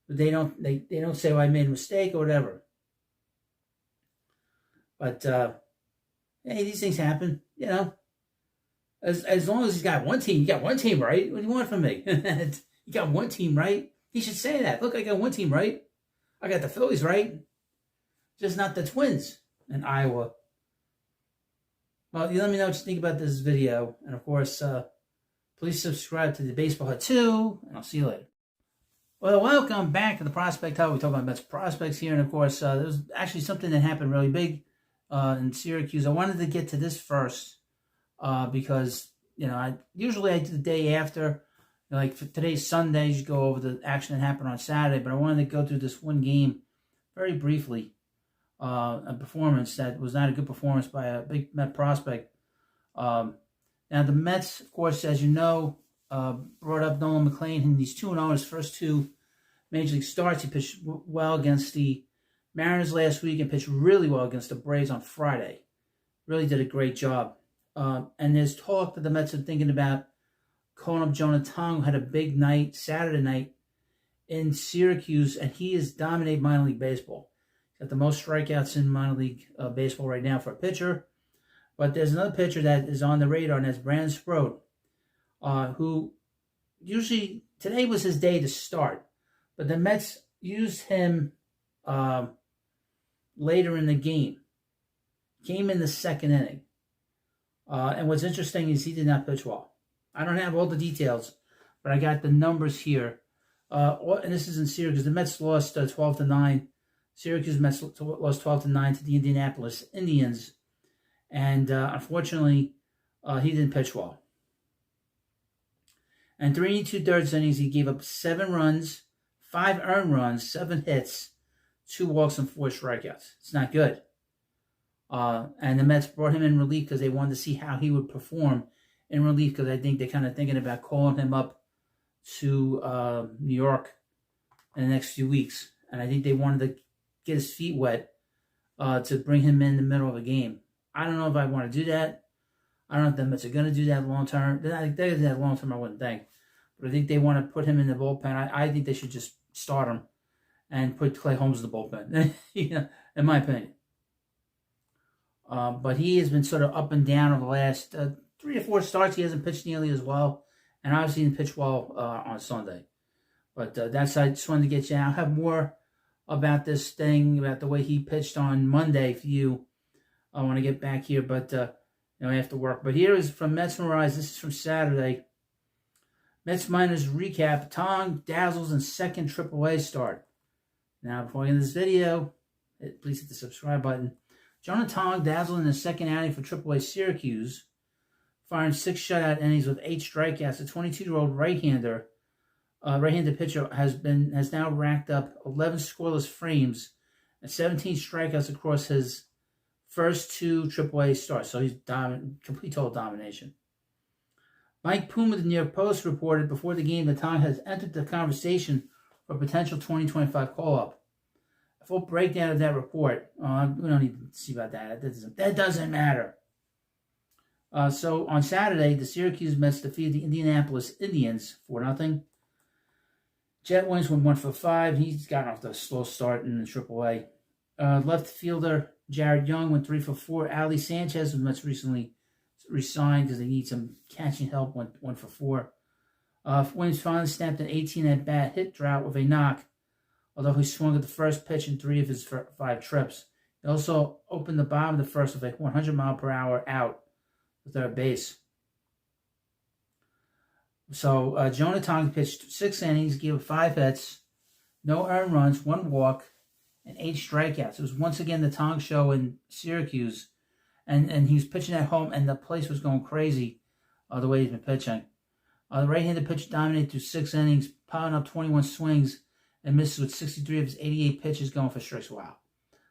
But they don't say, well, I made a mistake or whatever. But hey, these things happen, you know. As long as he's got one team, you got one team right. What do you want from me? You got one team right. He should say that. Look, I got one team right. I got the Phillies right. Just not the Twins in Iowa. Well, you let me know what you think about this video. And of course, please subscribe to the Baseball Hut 2. And I'll see you later. Well, welcome back to the Prospect Hut. We talk about Mets prospects here. And of course, there was actually something that happened really big in Syracuse. I wanted to get to this first because, you know, I do the day after. You know, like for today's Sunday, you go over the action that happened on Saturday. But I wanted to go through this one game very briefly. A performance that was not a good performance by a big Met prospect. Now, the Mets, of course, as you know, brought up Nolan McLean in these 2-0, his first two Major League starts. He pitched well against the Mariners last week and pitched really well against the Braves on Friday. Really did a great job. And there's talk that the Mets are thinking about calling up Jonah Tong, who had a big night, Saturday night, in Syracuse, and he has dominated minor league baseball. Got the most strikeouts in minor league baseball right now for a pitcher. But there's another pitcher that is on the radar, and that's Brandon Sproat, who usually, today was his day to start. But the Mets used him later in the game. Came in the second inning. And what's interesting is he did not pitch well. I don't have all the details, but I got the numbers here. And this is in Syracuse. The Mets lost 12-9. Syracuse Mets lost 12-9 to the Indianapolis Indians. And unfortunately, he didn't pitch well. And 3 2/3 innings, he gave up 7 runs, 5 earned runs, 7 hits, 2 walks, and 4 strikeouts. It's not good. And the Mets brought him in relief because they wanted to see how he would perform in relief, because I think they're kind of thinking about calling him up to New York in the next few weeks. And I think they wanted to get his feet wet to bring him in the middle of a game. I don't know if I want to do that. I don't know if the Mets are going to do that long term. They're going to do that long term, I wouldn't think. But I think they want to put him in the bullpen. I think they should just start him and put Clay Holmes in the bullpen, you know, in my opinion. But he has been sort of up and down over the last 3 or 4 starts. He hasn't pitched nearly as well. And obviously he didn't pitch well on Sunday. But that's, I just wanted to get you out. I'll have more about this thing, about the way he pitched on Monday for you. I want to get back here, but you know, after work. But here is from Mets Mirage. This is from Saturday. Mets minors recap. Tong dazzles in second AAA start. Now, before we get into this video, please hit the subscribe button. Jonah Tong dazzled in the second outing for AAA Syracuse, firing 6 shutout innings with 8 strikeouts. The 22-year-old right-handed pitcher has now racked up 11 scoreless frames and 17 strikeouts across his first 2 AAA starts. So he's complete total domination. Mike Poom of the New York Post reported before the game that Tong has entered the conversation for a potential 2025 call-up. A full breakdown of that report. We don't need to see about that. That doesn't matter. So on Saturday, the Syracuse Mets defeated the Indianapolis Indians 4-0. Jet Williams went 1 for 5. He's gotten off to a slow start in the AAA. Left fielder Jared Young went 3 for 4. Ali Sanchez was Mets recently resigned because they need some catching help. Went for 4. Williams finally snapped an 18 at bat hit drought with a knock, although he swung at the first pitch in 3 of his 5 trips. He also opened the bottom of the first with a 100-mile-per-hour out to third base. So Jonah Tong pitched 6 innings, gave up 5 hits, no earned runs, 1 walk, and 8 strikeouts. It was once again the Tong show in Syracuse, and he was pitching at home, and the place was going crazy the way he's been pitching. The right-handed pitcher dominated through 6 innings, piling up 21 swings, and misses with 63 of his 88 pitches going for strikes. Wow.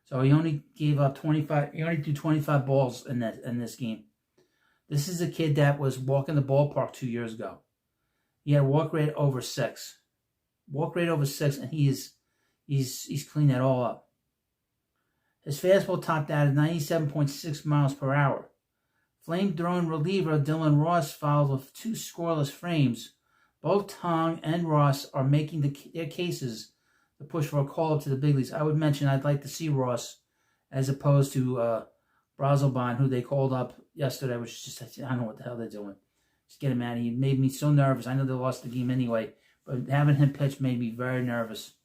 So he only gave up 25. He only threw 25 balls in this game. This is a kid that was walking the ballpark 2 years ago. He had a walk rate over 6. Walk rate over 6, and he's cleaned that all up. His fastball topped out at 97.6 miles per hour. Flame-throwing reliever Dylan Ross followed with 2 scoreless frames. Both Tong and Ross are making their cases to push for a call-up to the big leagues. I would mention I'd like to see Ross as opposed to Brazelban, who they called up yesterday, which is just, I don't know what the hell they're doing. Just get him out of here. He made me so nervous. I know they lost the game anyway, but having him pitch made me very nervous.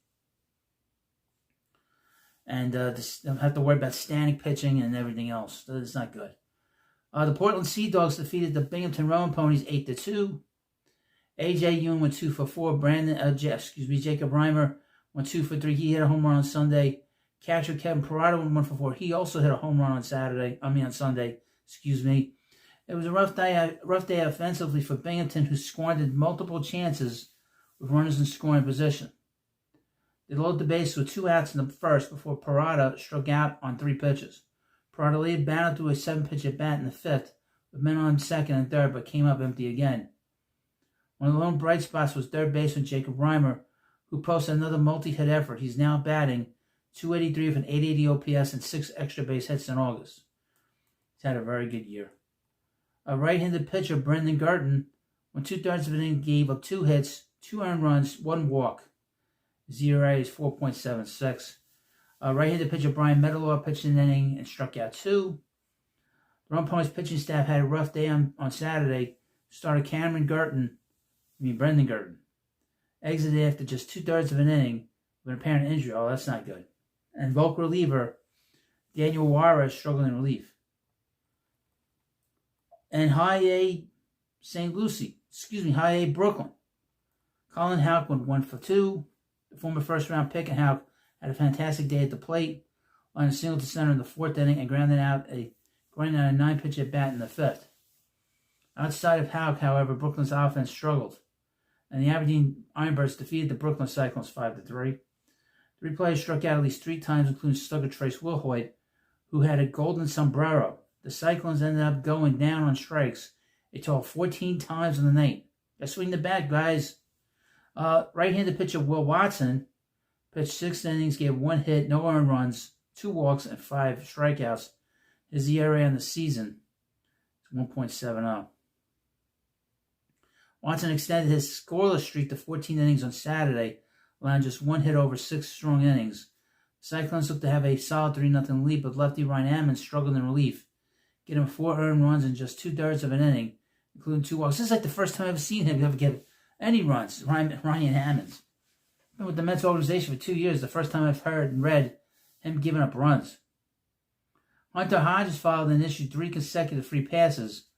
And I have to worry about standing pitching and everything else. That's not good. The Portland Sea Dogs defeated the Binghamton Rowan Ponies 8-2. A.J. Young went 2 for 4. Jacob Reimer went 2 for 3. He hit a home run on Sunday. Catcher Kevin Parada went 1 for 4. He also hit a home run on Sunday. It was a rough day offensively for Binghamton, who squandered multiple chances with runners in scoring position. They loaded the base with 2 outs in the first before Parada struck out on 3 pitches. Parada laid battled through a 7-pitch at bat in the 5th, with men on second and third, but came up empty again. One of the lone bright spots was third baseman Jacob Reimer, who posted another multi-hit effort. He's now batting .283 with an .880 OPS and 6 extra base hits in August. He's had a very good year. A right-handed pitcher, Brendan Gurton, went 2/3 of an inning, gave up 2 hits, 2 earned runs, 1 walk. His ERA is 4.76. Right-handed pitcher Brian Metalor pitched an inning and struck out 2. The Rowan Ponies pitching staff had a rough day on Saturday. Started Brendan Gurton. Exited after just 2/3 of an inning with an apparent injury. Oh, that's not good. And Volk reliever Daniel Juarez struggling in relief. And High A Brooklyn. Colin Houck went 1 for 2. The former first-round pick and Houck had a fantastic day at the plate, on a single to center in the 4th inning and grounding out a 9-pitch at bat in the 5th. Outside of Houck, however, Brooklyn's offense struggled, and the Aberdeen Ironbirds defeated the Brooklyn Cyclones 5-3. 3 players struck out at least 3 times, including slugger Trace Wilhoit, who had a golden sombrero. The Cyclones ended up going down on strikes a total of 14 times in the night. Gotta swing the bat, guys. Right-handed pitcher Will Watson pitched 6 innings, gave 1 hit, no earned runs, 2 walks, and 5 strikeouts. His ERA on the season is 1.70. Watson extended his scoreless streak to 14 innings on Saturday, allowing just 1 hit over 6 strong innings. The Cyclones looked to have a solid 3-0 lead, but lefty Ryan Ammons struggled in relief, getting 4 earned runs in just 2/3 of an inning, including 2 walks. This is like the first time I've seen him ever get any runs, Ryan Ammons. Been with the Mets organization for 2 years. The first time I've heard and read him giving up runs. Hunter Hodges followed and issued 3 consecutive free passes.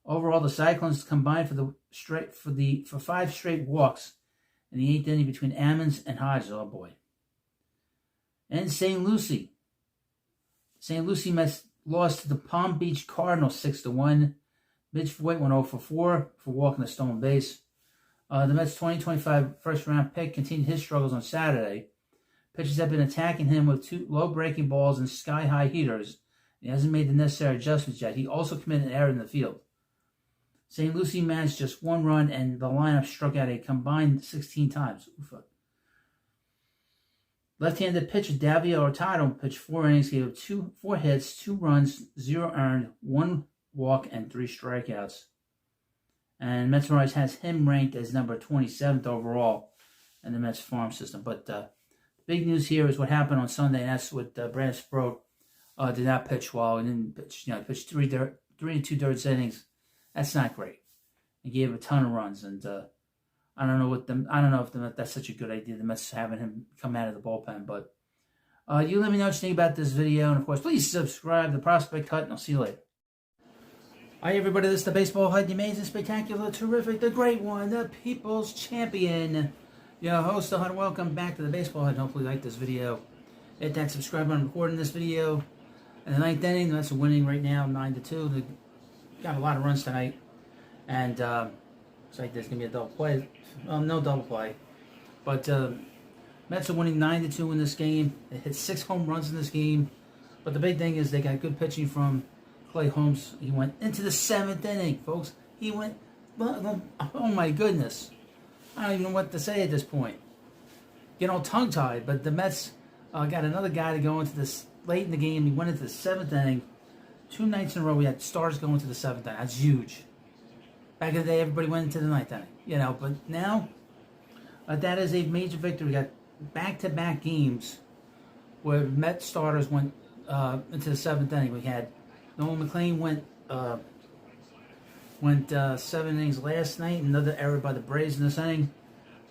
Overall, the Cyclones combined for 5 straight walks in the 8th inning between Ammons and Hodges. Oh boy! And St. Lucie Mets lost to the Palm Beach Cardinals 6-1. Mitch Voigt went 0 for 4 for walking the stolen base. The Mets' 2025 first-round pick continued his struggles on Saturday. Pitchers have been attacking him with 2 low breaking balls and sky-high heaters. He hasn't made the necessary adjustments yet. He also committed an error in the field. St. Lucie managed just 1 run, and the lineup struck out a combined 16 times. Left-handed pitcher Davio Hurtado pitched 4 innings, gave up 4 hits, 2 runs, 0 earned, 1 walk, and 3 strikeouts. And Mets Rise has him ranked as number 27th overall in the Mets farm system. But the big news here is what happened on Sunday, and that's what Brandon Sproat did not pitch well. He didn't pitch. He pitched 3 2/3 innings. That's not great. He gave a ton of runs, and I don't know if that's such a good idea. The Mets having him come out of the bullpen, but you let me know what you think about this video, and of course, please subscribe to Prospect Hut, and I'll see you later. Hi everybody, this is the Baseball Hut, the amazing, spectacular, terrific, the great one, the People's Champion. Your host, the Hut. Welcome back to the Baseball Hut. Hopefully you like this video. Hit that subscribe button. I'm recording this video in the 9th inning. That's winning right now, 9-2. They got a lot of runs tonight, and looks like there's gonna be a double play. No double play, but Mets are winning 9-2 in this game. They hit 6 home runs in this game, but the big thing is they got good pitching from Clay Holmes. He went into the 7th inning, folks. He went, oh my goodness. I don't even know what to say at this point. Get all tongue-tied, but the Mets got another guy to go into this late in the game. He went into the 7th inning. 2 nights in a row we had stars going to the 7th inning. That's huge. Back in the day, everybody went into the 9th inning, but now that is a major victory. We got back-to-back games where Mets starters went into the 7th inning. We had Nolan McLean went 7 innings last night. Another error by the Braves in this inning,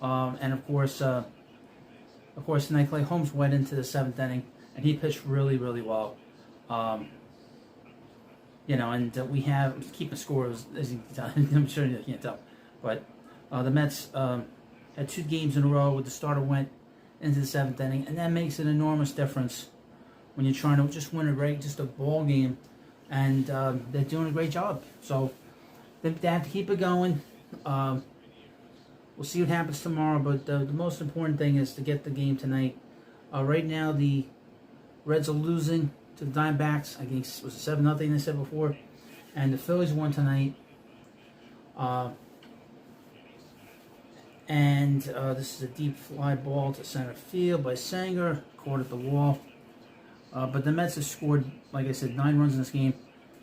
and of course tonight Clay Holmes went into the 7th inning and he pitched really, really well. And we have keeping score as you can tell. I'm sure you can't tell, but the Mets had 2 games in a row where the starter went into the 7th inning, and that makes an enormous difference when you're trying to just win just a ball game, and they're doing a great job. So they have to keep it going. We'll see what happens tomorrow, but the most important thing is to get the game tonight. Right now, the Reds are losing to the Diamondbacks. I think it was 7-0, they said before. And the Phillies won tonight. This is a deep fly ball to center field by Sanger. Caught at the wall. But the Mets have scored, like I said, 9 runs in this game.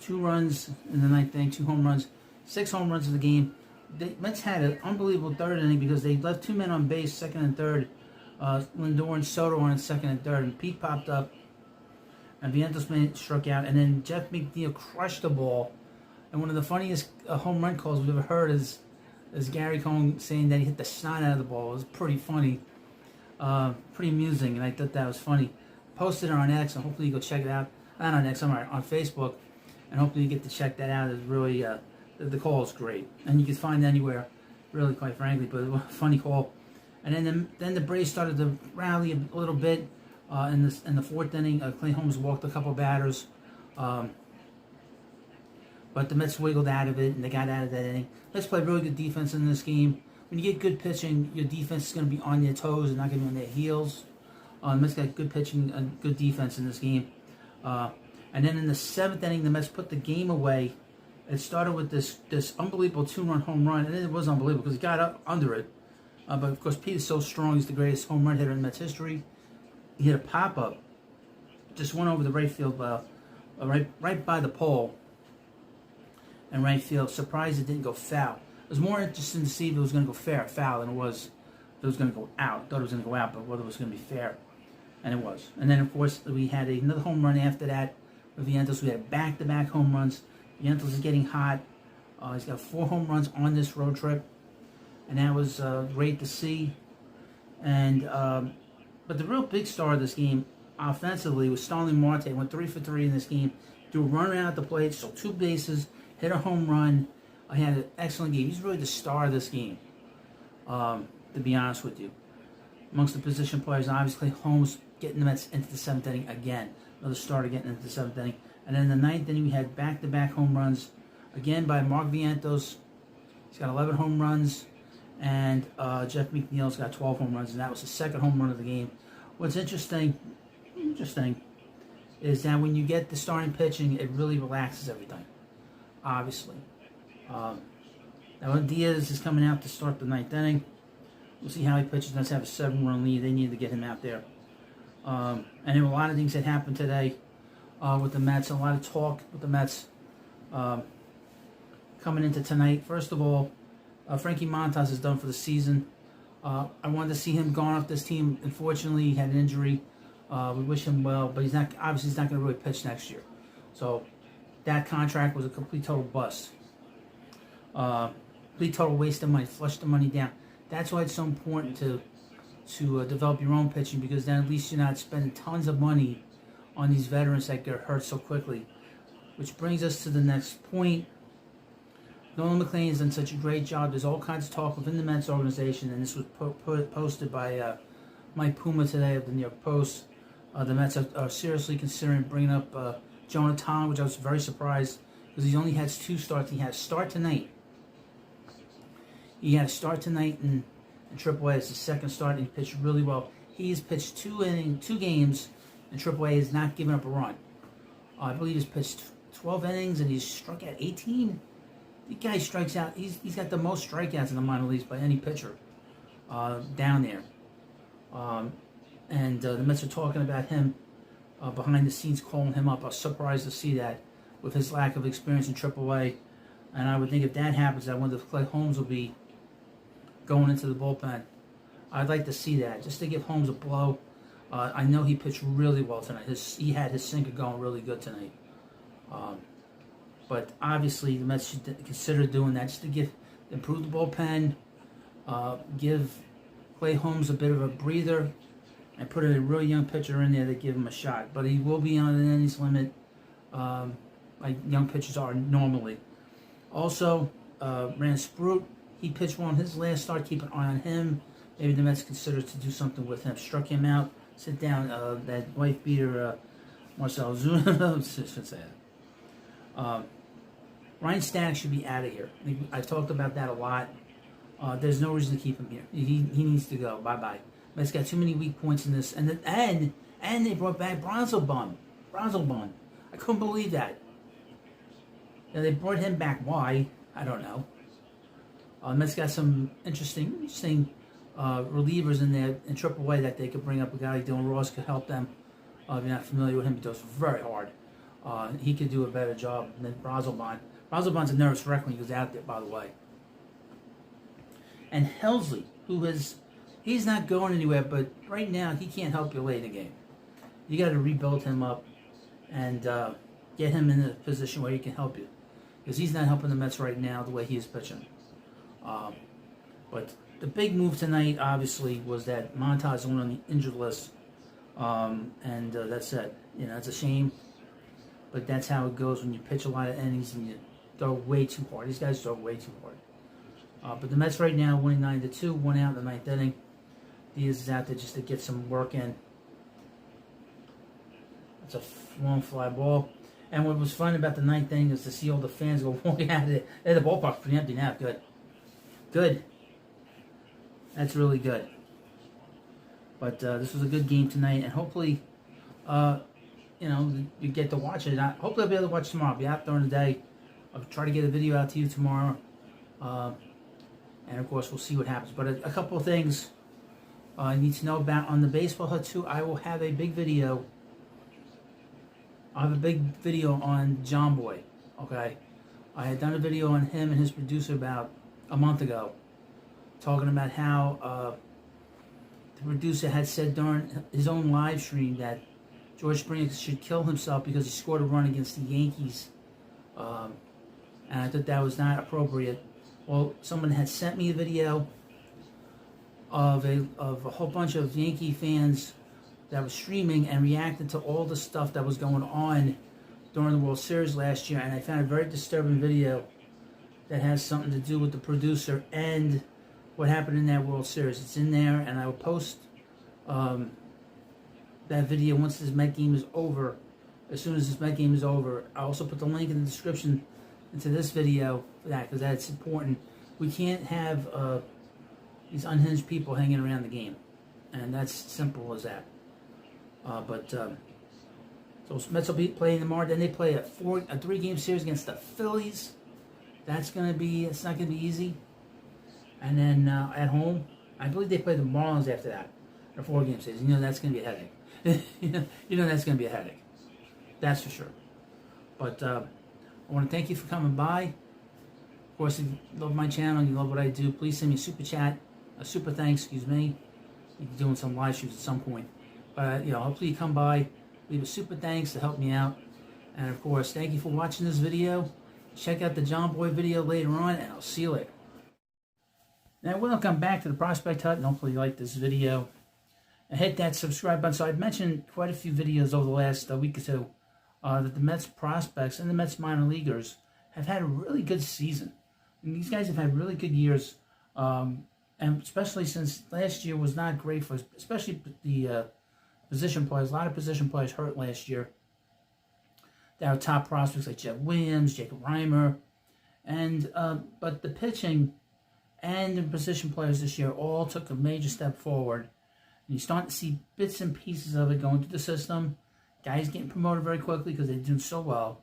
2 runs in the 9th inning, 2 home runs, 6 home runs in the game. The Mets had an unbelievable 3rd inning because they left 2 men on base, 2nd and 3rd. Lindor and Soto on 2nd and 3rd, and Pete popped up, and Vientos struck out, and then Jeff McNeil crushed the ball. And one of the funniest home run calls we've ever heard is Gary Cohen saying that he hit the snot out of the ball. It was pretty funny, pretty amusing, and I thought that was funny. Posted it on X, and hopefully you go check it out. Not on X, I'm on Facebook, and hopefully you get to check that out. It's really, the call is great, and you can find it anywhere, really, quite frankly. But it was a funny call. And then the Braves started to rally a little bit in the 4th inning. Clay Holmes walked a couple batters, but the Mets wiggled out of it and they got out of that inning. Let's play really good defense in this game. When you get good pitching, your defense is going to be on their toes and not going to be on their heels. The Mets got good pitching and good defense in this game. And then in the 7th inning, the Mets put the game away. It started with this unbelievable 2-run home run, and it was unbelievable because he got up under it. But of course, Pete is so strong; he's the greatest home run hitter in Mets history. He hit a pop-up, just went over the right field, right by the pole, and right field. Surprised it didn't go foul. It was more interesting to see if it was going to go foul, than it was if it was going to go out. Thought it was going to go out, but whether it was going to be fair, and it was. And then of course we had another home run after that with Vientos. We had back-to-back home runs. Vientos is getting hot. He's got 4 home runs on this road trip. And that was great to see. And but the real big star of this game, offensively, was Starling Marte. Went 3 for 3 in this game. Threw a run around at the plate, stole 2 bases, hit a home run. He had an excellent game. He's really the star of this game, to be honest with you. Amongst the position players, obviously, Holmes getting the Mets into the 7th inning again. Another starter getting into the 7th inning. And then in the 9th inning, we had back-to-back home runs, again by Mark Vientos. He's got 11 home runs. And Jeff McNeil's got 12 home runs, and that was the 2nd home run of the game. What's interesting is that when you get the starting pitching, it really relaxes everything, obviously. Now Diaz is coming out to start the 9th inning. We'll see how he pitches. Let's have a 7-run lead. They need to get him out there. And there were a lot of things that happened today with the Mets. A lot of talk with the Mets coming into tonight. First of all, Frankie Montas is done for the season. I wanted to see him gone off this team. Unfortunately, he had an injury. We wish him well, but he's not going to really pitch next year. So that contract was a complete total bust. Complete total waste of money. Flush the money down. That's why it's so important to develop your own pitching, because then at least you're not spending tons of money on these veterans that get hurt so quickly. Which brings us to the next point. Nolan McLean has done such a great job. There's all kinds of talk within the Mets organization, and this was posted by Mike Puma today of the New York Post. The Mets are seriously considering bringing up Jonathan, which I was very surprised because he only has 2 starts. He had a start tonight. He had a start tonight in AAA. It's his second start, and he pitched really well. He has pitched 2 games in AAA. Has not given up a run. I believe he's pitched 12 innings, and he's struck out 18. The guy strikes out. He's got the most strikeouts in the minor leagues by any pitcher down there. And the Mets are talking about him behind the scenes, calling him up. I was surprised to see that with his lack of experience in AAA. And I would think if that happens, I wonder if Clay Holmes will be going into the bullpen. I'd like to see that, just to give Holmes a blow. I know he pitched really well tonight. He had his sinker going really good tonight. But obviously, the Mets should consider doing that just to improve the bullpen, give Clay Holmes a bit of a breather, and put a really young pitcher in there to give him a shot. But he will be on an innings limit, like young pitchers are normally. Also, Rand Sprout, he pitched well on his last start. Keep an eye on him. Maybe the Mets consider to do something with him. Struck him out. Sit down. That wife beater, Marcell Ozuna. Should say that. Ryan Stanek should be out of here. I've talked about that a lot. There's no reason to keep him here. He needs to go. Bye-bye. Mets got too many weak points in this. And they brought back Bronzelbaum. I couldn't believe that. Now, they brought him back. Why? I don't know. Mets got some interesting relievers in there in AAA that they could bring up. A guy like Dylan Ross could help them. If you're not familiar with him, he does very hard. He could do a better job than Bronzelbaum. Bronzelbaum's a nervous wreck when he goes out there, by the way. And Helsley, he's not going anywhere, but right now he can't help you late in the game. You got to rebuild him up and get him in a position where he can help you, because he's not helping the Mets right now the way he is pitching. But the big move tonight, obviously, was that Montas went on the injured list, and that's it. It's a shame, but that's how it goes when you pitch a lot of innings and you throw way too hard. These guys throw way too hard. But the Mets right now winning 9-2, 1 out in the 9th inning. Diaz is out there just to get some work in. It's a long fly ball. And what was fun about the 9th inning is to see all the fans go walking out of it. The ballpark's pretty empty now. Good. That's really good. But this was a good game tonight, and hopefully, you get to watch it. Hopefully I'll be able to watch tomorrow. I'll be out during the day. I'll try to get a video out to you tomorrow. And of course, we'll see what happens. But a couple of things you need to know about on the Baseball Hut too. I will have a big video. I have a big video on Jomboy. Okay, I had done a video on him and his producer about a month ago, talking about how the producer had said during his own live stream that George Springer should kill himself because he scored a run against the Yankees, and I thought that was not appropriate. Well, someone had sent me a video of a whole bunch of Yankee fans that was streaming and reacted to all the stuff that was going on during the World Series last year, and I found a very disturbing video that has something to do with the producer and what happened in that World Series. It's in there, and I will post that video once this Met game is over. As soon as this Met game is over, I'll also put the link in the description into this video for that, because that's important. We can't have these unhinged people hanging around the game, and that's simple as that. So Mets will be playing tomorrow. Then they play a 3-game series against the Phillies. It's not gonna be easy. And then at home, I believe they play the Marlins after that. A 4-game series. That's gonna be a headache. That's gonna be a headache. That's for sure. But I want to thank you for coming by. Of course, if you love my channel and you love what I do, please send me a super thanks. You'll be doing some live shoots at some point. But hopefully you come by, leave a super thanks to help me out. And of course, thank you for watching this video. Check out the Jomboy video later on, and I'll see you later. Now, welcome back to the Prospect Hut, and hopefully you like this video. And hit that subscribe button. So I've mentioned quite a few videos over the last week or two that the Mets prospects and the Mets minor leaguers have had a really good season. And these guys have had really good years, and especially since last year was not great for, especially the position players. A lot of position players hurt last year. There are top prospects like Jeff Williams, Jacob Reimer, and but the pitching and the position players this year all took a major step forward. And you're starting to see bits and pieces of it going through the system. Guys getting promoted very quickly because they're doing so well.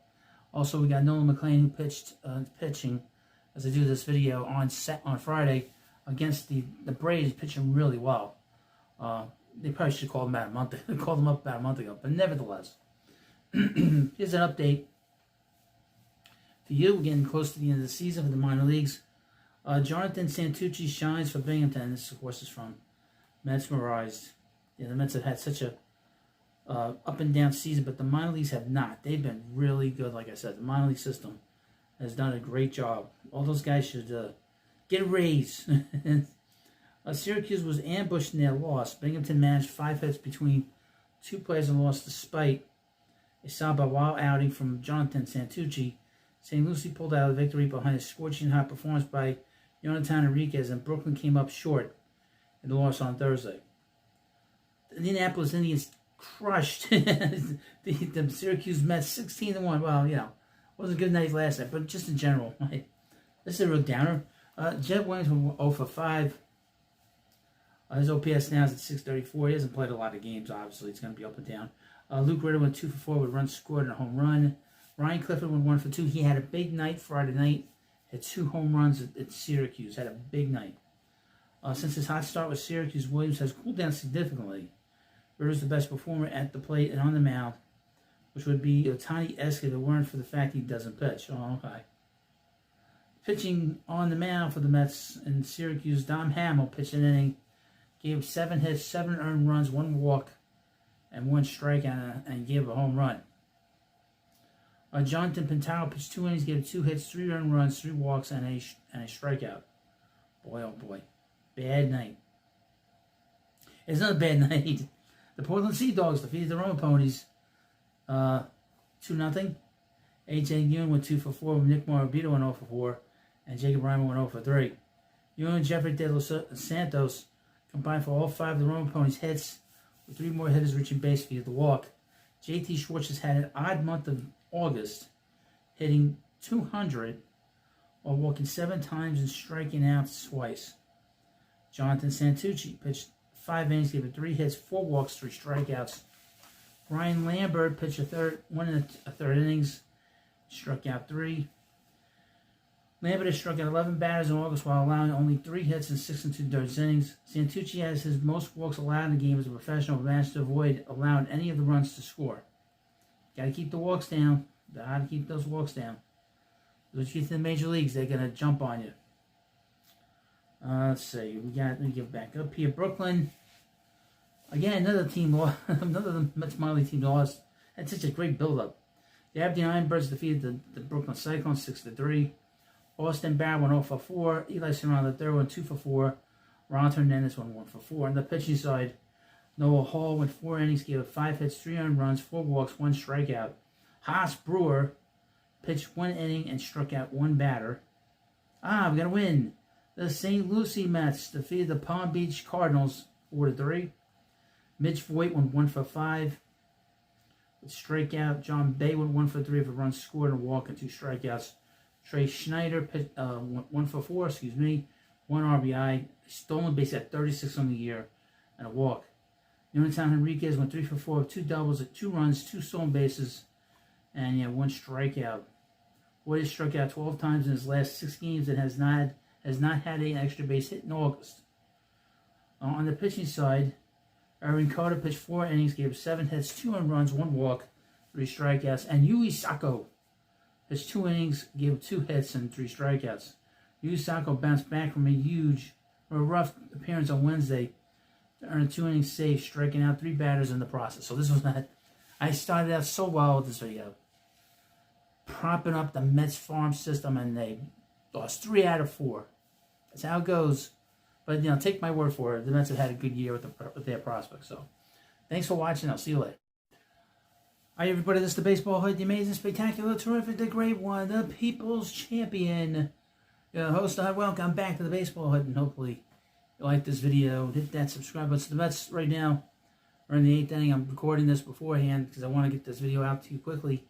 Also, we got Nolan McLean who pitched pitching, as I do this video, on Friday against the Braves, pitching really well. They probably should have called him out a month. They called him up about a month ago, but nevertheless. Here's an update for you. We're getting close to the end of the season for the minor leagues. Jonathan Santucci shines for Binghamton. This, of course, is from Mesmerized. Yeah, the Mets have had such a up and down season, but the minor leagues have not. They've been really good. Like I said, the minor league system has done a great job. All those guys should get a raise. Syracuse was ambushed in their loss. Binghamton managed 5 hits between 2 players and lost despite a wild outing from Jonathan Santucci. St. Lucie pulled out of the victory behind a scorching hot performance by Jonathan Enriquez, and Brooklyn came up short in the loss on Thursday. The Indianapolis Indians crushed the Syracuse Mets 16-1. Well, you know, wasn't a good night last night, but just in general, this is a real downer. Jeff Williams went 0 for 5. His OPS now is at 634. He hasn't played a lot of games, obviously. It's going to be up and down. Luke Ritter went 2 for 4 with runs scored and a home run. Ryan Clifford went 1 for 2. He had a big night Friday night. Had 2 home runs at Syracuse. Had a big night. Since his hot start with Syracuse, Williams has cooled down significantly. Ritter's the best performer at the plate and on the mound, which would be Ohtani-esque if it weren't for the fact he doesn't pitch. Oh, okay. Pitching on the mound for the Mets in Syracuse, Dom Hamill pitched an inning, gave 7 hits, 7 earned runs, 1 walk, and 1 strikeout, and gave a home run. Jonathan Pintado pitched 2 innings, gave 2 hits, 3 earned runs, 3 walks, and a strikeout. Boy, oh boy. Bad night. It's not a bad night. The Portland Sea Dogs defeated the Roma Ponies 2-0. A.J. Yoon went 2 for 4, with Nick Morabito went 0 for 4, and Jacob Reimer went 0 for 3. Yoon and Jeffrey De Los Santos combined for all 5 of the Roma Ponies' hits, with 3 more hitters reaching base via the walk. J.T. Schwartz has had an odd month of August, hitting .200 while walking 7 times and striking out twice. Jonathan Santucci pitched 5 innings, gave it 3 hits, 4 walks, 3 strikeouts. Ryan Lambert pitched 1 and a third innings, struck out 3. Lambert has struck out 11 batters in August while allowing only 3 hits in 6 2/3 innings. Santucci has his most walks allowed in the game as a professional, but managed to avoid allowing any of the runs to score. Got to keep the walks down. Got to keep those walks down. Once you get to the major leagues, they're going to jump on you. Let's see. Let me get back up here. Brooklyn. Again, another team lost. Another Mets minor league team lost. Had such a great build-up. The Aberdeen Ironbirds defeated the Brooklyn Cyclones 6-3. Austin Barrett went 0 for 4. Eli Serrano III went 2 for 4. Ron Hernandez went 1 for 4. On the pitching side, Noah Hall went 4 innings, gave 5 hits, 3 earned runs, 4 walks, 1 strikeout. Haas Brewer pitched 1 inning and struck out 1 batter. We got to win. The St. Lucie Mets defeated the Palm Beach Cardinals 4-3. Mitch Voigt went 1 for 5 with strikeout. John Bay went 1 for 3 with a run scored and a walk and 2 strikeouts. Trey Schneider pitched 1 for 4, 1 RBI, stolen base at 36 on the year, and a walk. Jonathan Enriquez went 3 for 4 with 2 doubles, 2 runs, 2 stolen bases, and 1 strikeout. Voigt has struck out 12 times in his last 6 games and has not had an extra base hit in August. On the pitching side, Irvin Carter pitched 4 innings, gave 7 hits, 2 earned runs, 1 walk, 3 strikeouts, and Yui Sako pitched 2 innings, gave 2 hits and 3 strikeouts. Yui Sako bounced back from a rough appearance on Wednesday to earn a 2-inning save, striking out 3 batters in the process. So this was not. I started out so well with this video. propping up the Mets farm system, and they lost 3 out of 4. That's how it goes. But, take my word for it. The Mets have had a good year with their prospects. So, thanks for watching. I'll see you later. Hi, everybody. This is the Baseball Hood, the amazing, spectacular, terrific, the great one, the People's Champion. Your host, welcome back to the Baseball Hood, and hopefully you like this video. Hit that subscribe button. So the Mets right now are in the 8th inning. I'm recording this beforehand because I want to get this video out to you quickly.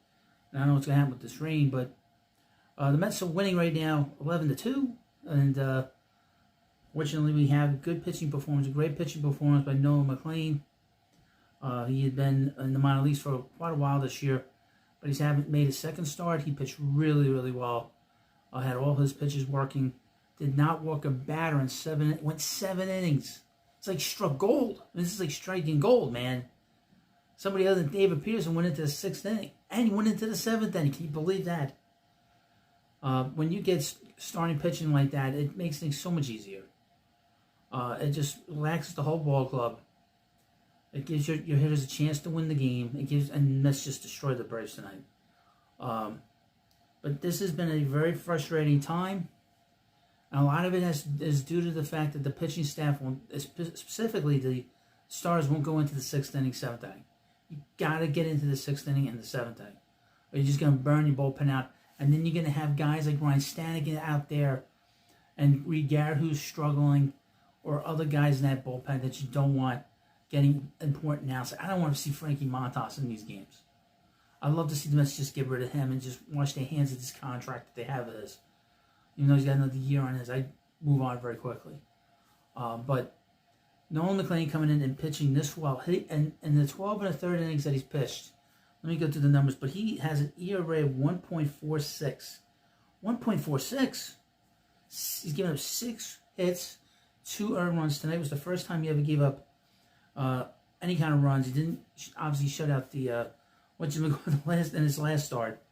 And I don't know what's going to happen with this rain, but the Mets are winning right now 11-2. And fortunately, we have good pitching performance, a great pitching performance by Nolan McLean. He had been in the minor leagues for quite a while this year, but he's haven't made his second start. He pitched really, really well. Had all his pitches working. Did not walk a batter in went 7 innings. It's like struck gold. This is like striking gold, man. Somebody other than David Peterson went into the 6th inning, and he went into the 7th inning. Can you believe that? When you get starting pitching like that, it makes things so much easier. It just relaxes the whole ball club. It gives your hitters a chance to win the game. And let's just destroy the Braves tonight. But this has been a very frustrating time. And a lot of it is due to the fact that the pitching staff, specifically the stars, won't go into the 6th inning, 7th inning. You got to get into the 6th inning and the 7th inning. Or you're just going to burn your bullpen out. And then you're going to have guys like Ryan Stanigan out there and Reed Garrett, who's struggling, or other guys in that bullpen that you don't want getting important now. So I don't want to see Frankie Montas in these games. I'd love to see the Mets just get rid of him and just wash their hands of this contract that they have with this. Even though he's got another year on his, I'd move on very quickly. But Nolan McLean coming in and pitching this well. And in the 12 1/3 innings that he's pitched, let me go through the numbers, but he has an ERA of 1.46. 1.46? He's given up 6 hits, 2 earned runs. Tonight was the first time he ever gave up any kind of runs. He didn't obviously shut out the in his last start.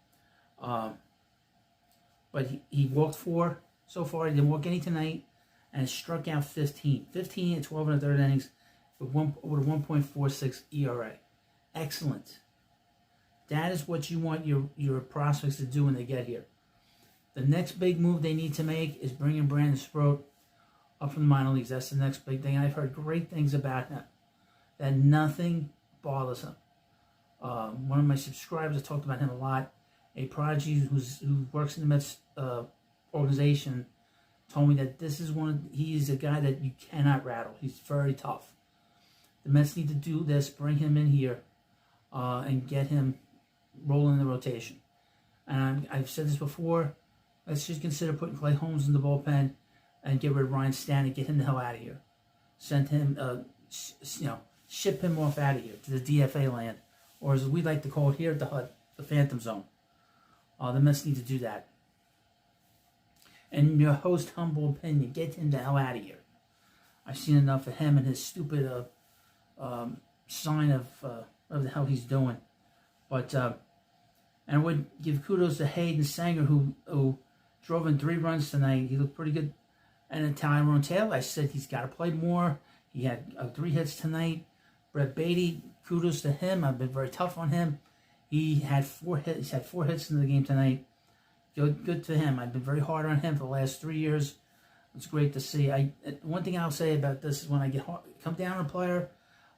But he walked 4 so far. He didn't walk any tonight, and struck out 15. 15 in 12 1/3 innings with a 1.46 ERA. Excellent. That is what you want your prospects to do when they get here. The next big move they need to make is bringing Brandon Sproat up from the minor leagues. That's the next big thing. I've heard great things about him. That nothing bothers him. One of my subscribers, I talked about him a lot. A prodigy who works in the Mets organization told me that he is a guy that you cannot rattle. He's very tough. The Mets need to do this, bring him in here, and get him rolling in the rotation. And I've said this before. Let's just consider putting Clay Holmes in the bullpen and get rid of Ryan Stanton. Get him the hell out of here. Send him, ship him off out of here to the DFA land, or as we like to call it here at the HUD, the Phantom Zone. The Mets need to do that. And in your host humble opinion, get him the hell out of here. I've seen enough of him and his stupid sign of the hell he's doing. But and I would give kudos to Hayden Sanger, who drove in 3 runs tonight. He looked pretty good. And then Tyrone Taylor, I said he's got to play more. He had 3 hits tonight. Brett Beatty, kudos to him. I've been very tough on him. He had 4 hits. He's had 4 hits in the game tonight. Good to him. I've been very hard on him for the last 3 years. It's great to see. One thing I'll say about this is when I come down on a player,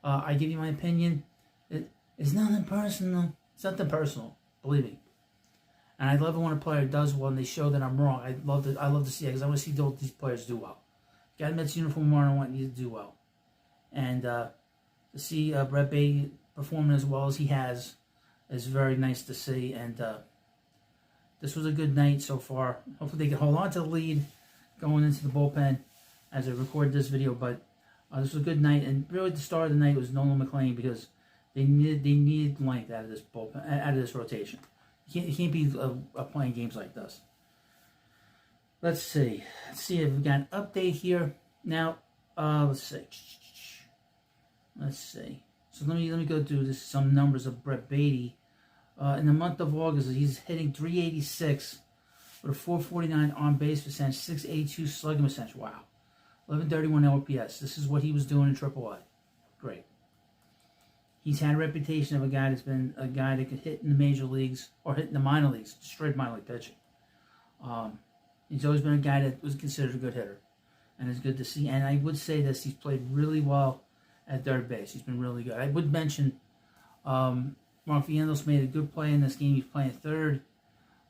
I give you my opinion. It's nothing personal. It's nothing personal. Believe me. And I love it when a player does well and they show that I'm wrong. I love to see it because I want to see these players do well. Got a Mets uniform on, I want you to do well. And to see Brett Beatty performing as well as he has is very nice to see. And this was a good night so far. Hopefully they can hold on to the lead going into the bullpen as I record this video. But this was a good night. And really the star of the night was Nolan McLean because they needed length out of this bullpen, out of this rotation. You can't be playing games like this. Let's see. Let's see if we got an update here. Now, let's see. So let me go through some numbers of Brett Beatty. In the month of August, he's hitting 386 with a 449 on base percentage, 682 slugging percentage. Wow. 1131 OPS. This is what he was doing in AAA. Great. He's had a reputation of a guy that's been a guy that could hit in the major leagues or hit in the minor leagues, straight minor league pitching. He's always been a guy that was considered a good hitter, and it's good to see. And I would say this: he's played really well at third base. He's been really good. I would mention Mark Vientos made a good play in this game. He's playing third.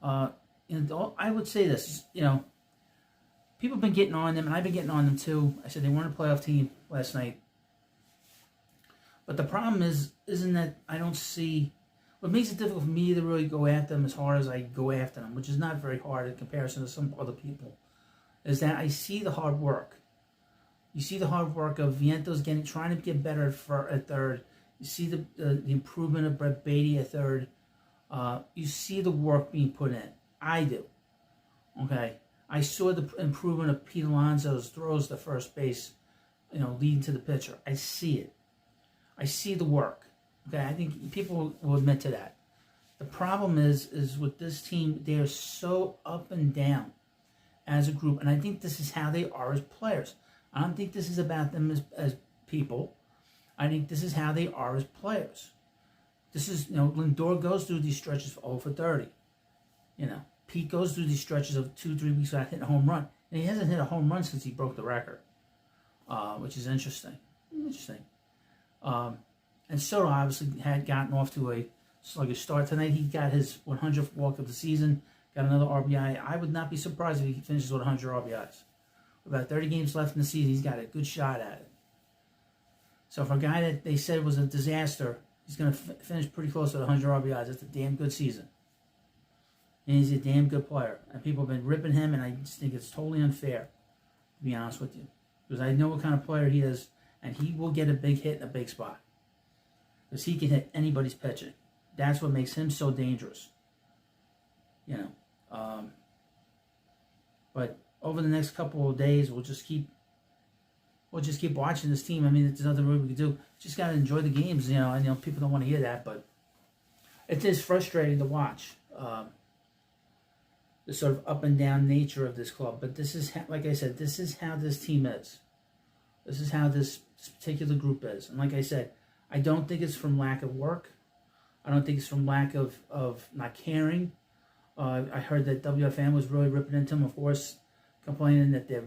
And I would say this: people have been getting on them, and I've been getting on them too. I said they weren't a playoff team last night. But the problem isn't that I don't see... What makes it difficult for me to really go after them as hard as I go after them, which is not very hard in comparison to some other people, is that I see the hard work. You see the hard work of Vientos trying to get better at third. You see the improvement of Brett Beatty at third. You see the work being put in. I do. Okay? I saw the improvement of Pete Alonso's throws to first base, leading to the pitcher. I see it. I see the work. Okay, I think people will admit to that. The problem is with this team, they are so up and down as a group, and I think this is how they are as players. I don't think this is about them as people. I think this is how they are as players. This is, Lindor goes through these stretches of 0 for 30. Pete goes through these stretches of 2-3 weeks without hitting a home run, and he hasn't hit a home run since he broke the record, which is interesting. And Soto obviously had gotten off to a sluggish start tonight. He got his 100th walk of the season, got another RBI. I would not be surprised if he finishes with 100 RBIs. With about 30 games left in the season, he's got a good shot at it. So for a guy that they said was a disaster, he's going to finish pretty close to 100 RBIs. That's a damn good season. And he's a damn good player. And people have been ripping him, and I just think it's totally unfair, to be honest with you. Because I know what kind of player he is, and he will get a big hit in a big spot. Because he can hit anybody's pitching. That's what makes him so dangerous. But over the next couple of days, we'll just keep watching this team. I mean, there's nothing really we can do. Just got to enjoy the games, and people don't want to hear that, but it is frustrating to watch the sort of up and down nature of this club. But this is, like I said, this is how this team is. This is how this particular group is. And like I said, I don't think it's from lack of work. I don't think it's from lack of not caring. I heard that WFAN was really ripping into them, of course, complaining that they're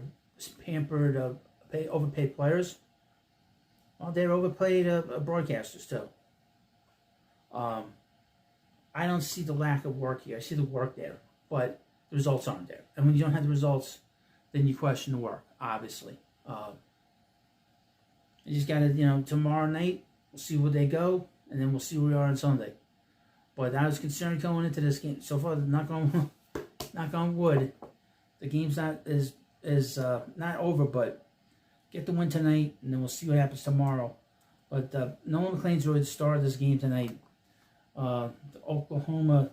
pampered, overpaid players. Well, they're overpaid broadcasters, too. I don't see the lack of work here. I see the work there, but the results aren't there. And when you don't have the results, then you question the work, obviously. You just got to, tomorrow night, we'll see where they go, and then we'll see where we are on Sunday. But I was concerned going into this game. So far, knock on wood, the game's not not over, but get the win tonight, and then we'll see what happens tomorrow. But Nolan McLean's really the star of this game tonight. The Oklahoma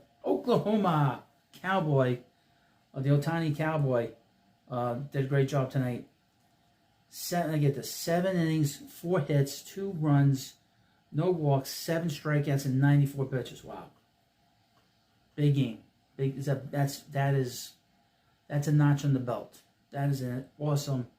Cowboy, the Otani Cowboy, did a great job tonight. 7 innings, 4 hits, 2 runs, no walks, 7 strikeouts, and 94 pitches. Wow, big game. That's a notch on the belt. That is an awesome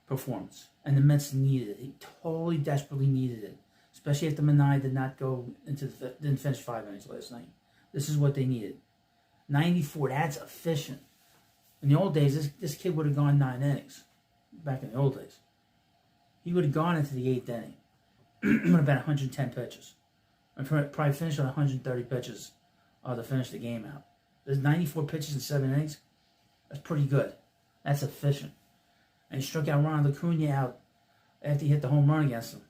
performance. And the Mets needed it. They totally desperately needed it, especially after Manai didn't finish 5 innings last night. This is what they needed. 94. That's efficient. In the old days, this kid would have gone 9 innings. Back in the old days, he would have gone into the 8th inning with about 110 pitches. I'd probably finished with 130 pitches to finish the game out. There's 94 pitches in 7 innings. That's pretty good. That's efficient. And he struck out Ronald Acuna out after he hit the home run against him.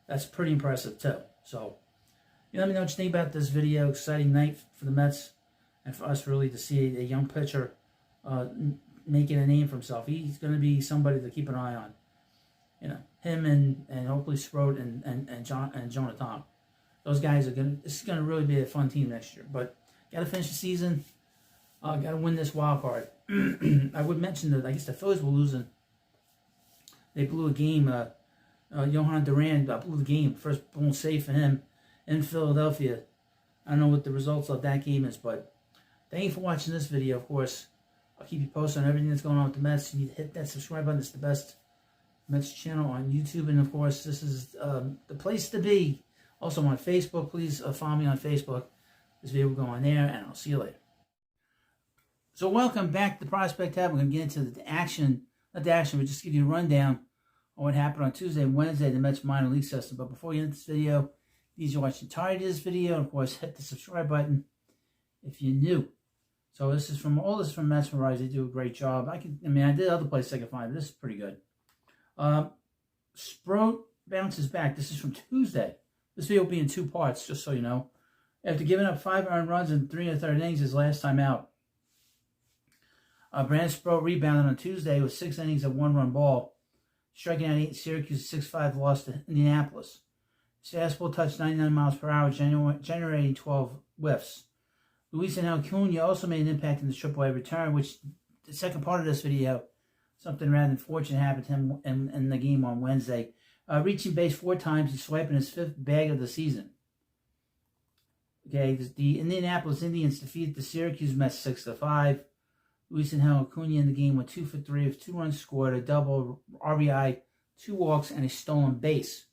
That's pretty impressive, too. So, let me know what you think about this video. Exciting night for the Mets and for us, really, to see a young pitcher making a name for himself. He's going to be somebody to keep an eye on. Him and hopefully Sproat and Jonathan. Those guys this is going to really be a fun team next year. But got to finish the season. Got to win this wild card. I would mention that I guess the Phillies were losing. They blew a game. Johan Duran blew the game. First blown save for him in Philadelphia. I don't know what the results of that game is, but thank you for watching this video, of course. I'll keep you posted on everything that's going on with the Mets. You need to hit that subscribe button. It's the best Mets channel on YouTube, and of course, this is the place to be. Also on Facebook, please follow me on Facebook. This video will go on there, and I'll see you later. So welcome back to the Prospect Tab. We're going to get into the action, not the action, but just give you a rundown on what happened on Tuesday and Wednesday in the Mets minor league system. But before we get into this video, please watch the entirety of this video, and of course, hit the subscribe button if you're new. So this is from Mets Rise. They do a great job. I did other places I could find, but this is pretty good. Sproat bounces back. This is from Tuesday. This video will be in 2 parts, just so you know. After giving up 5 earned runs in 3 1/3 innings his last time out, Brandon Sproat rebounded on Tuesday with 6 innings of 1-run ball, striking out 8. Syracuse 6-5 loss to Indianapolis. His fastball touched 99 miles per hour, generating 12 whiffs. Luis Acuna also made an impact in the AAA return, which the second part of this video, something rather unfortunate happened to him in the game on Wednesday. Reaching base 4 times and swiping his 5th bag of the season. Okay, the Indianapolis Indians defeated the Syracuse Mets 6-5. Luis Acuna in the game went 2 for 3 with 2 runs scored, a double, RBI, 2 walks, and a stolen base.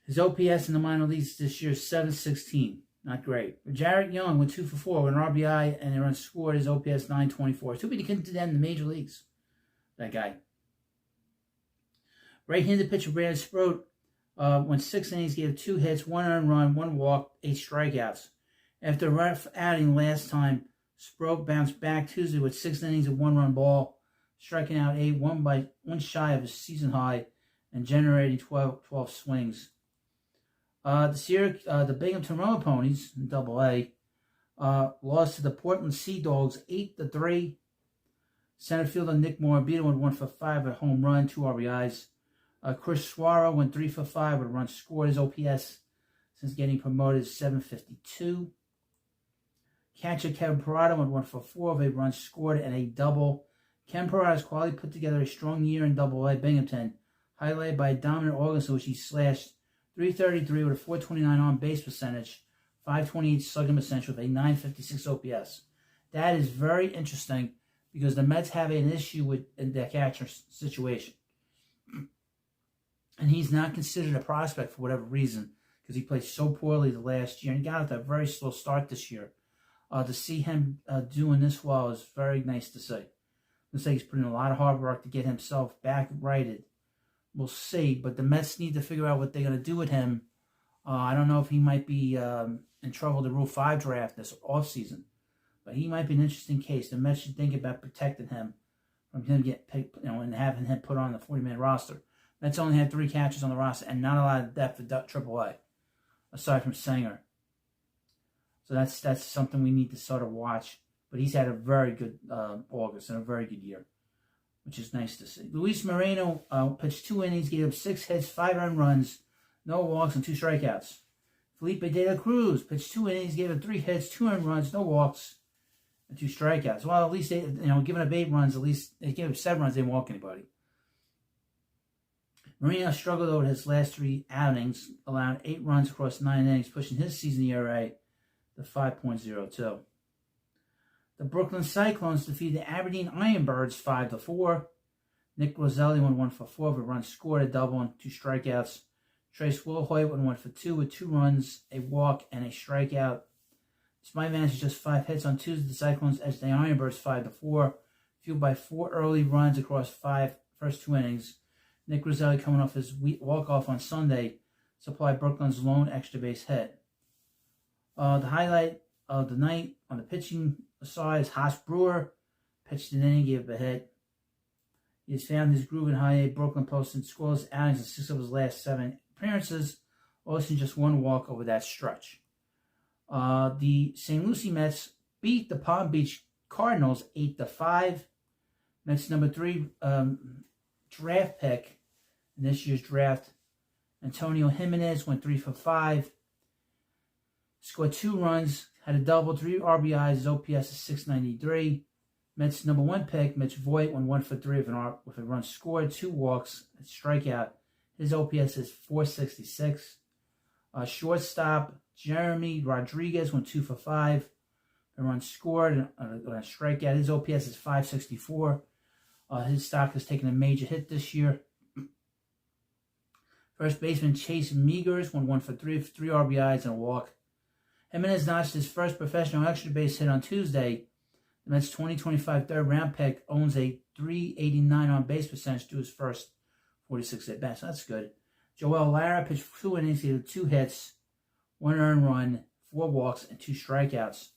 His OPS in the minor leagues this year is .716. Not great. Jarrett Young went 2 for 4 with an RBI and a run scored. His OPS .924. Too bad he couldn't do that in the major leagues. That guy. Right-handed pitcher Brandon Sproat went 6 innings, gave 2 hits, 1 earned run, 1 walk, 8 strikeouts. After a rough outing last time, Sproat bounced back Tuesday with 6 innings of 1-run ball, striking out 8, one shy of his season high, and generating 12 swings. The Binghamton Roma Ponies in AA lost to the Portland Sea Dogs 8-3. Center fielder Nick Morabito went 1 for 5 with a home run, 2 RBIs. Chris Suaro went 3 for 5 with a run scored. His OPS since getting promoted is .752. Catcher Kevin Parada went 1 for 4 with a run scored and a double. Kevin Parada's quality put together a strong year in AA Binghamton, highlighted by a dominant August in which he slashed .333 with a .429 on-base percentage, .528 slugging percentage with a .956 OPS. That is very interesting because the Mets have an issue with their catcher situation. And he's not considered a prospect for whatever reason because he played so poorly the last year and got out to a very slow start this year. To see him doing this well is very nice to see. Looks like he's putting in a lot of hard work to get himself back righted. We'll see, but the Mets need to figure out what they're going to do with him. I don't know if he might be in trouble with the Rule 5 draft this offseason, but he might be an interesting case. The Mets should think about protecting him from him getting picked, and having him put on the 40-man roster. Mets only had 3 catchers on the roster and not a lot of depth at AAA, aside from Sanger. So that's something we need to sort of watch. But he's had a very good August and a very good year, which is nice to see. Luis Moreno pitched 2 innings, gave up 6 hits, 5 earned runs, no walks, and 2 strikeouts. Felipe De La Cruz pitched 2 innings, gave up 3 hits, 2 earned runs, no walks, and 2 strikeouts. Well, at least they, giving up 8 runs, at least they gave up 7 runs, they didn't walk anybody. Moreno struggled over his last 3 outings, allowing 8 runs across 9 innings, pushing his season ERA to 5.02. The Brooklyn Cyclones defeated the Aberdeen Ironbirds 5-4. Nick Roselli went 1 for 4 with a run scored, a double, and 2 strikeouts. Trace Wilhoit went 1 for 2 with 2 runs, a walk, and a strikeout. Despite managing just 5 hits on Tuesday, the Cyclones edged the Ironbirds 5-4, fueled by 4 early runs across 5 first 2 innings. Nick Roselli, coming off his walk-off on Sunday, supplied Brooklyn's lone extra base hit. The highlight of the night on the pitching side is Haas Brewer. Pitched an inning, gave up a hit. He has found his groove in high A. Brooklyn posted scoreless outings in 6 of his last 7 appearances, also just 1 walk over that stretch. The St. Lucie Mets beat the Palm Beach Cardinals 8-5. Mets number 3 draft pick in this year's draft, Antonio Jimenez, went 3 for 5. Scored 2 runs, had a double, 3 RBIs. His OPS is .693. Mets number 1 pick, Mitch Voigt, went 1 for 3 with a run scored, 2 walks, a strikeout. His OPS is .466. Shortstop Jeremy Rodriguez went 2 for 5. A run scored and a strikeout. His OPS is .564. His stock has taken a major hit this year. First baseman Chase Meagers went 1 for 3 RBIs and a walk. Jimenez notched his first professional extra base hit on Tuesday. The Mets' 2025 third-round pick owns a .389 on-base percentage to his first 46 at-bats. So that's good. Joel Lara pitched 2 innings, he had 2 hits, 1 earned run, 4 walks, and 2 strikeouts.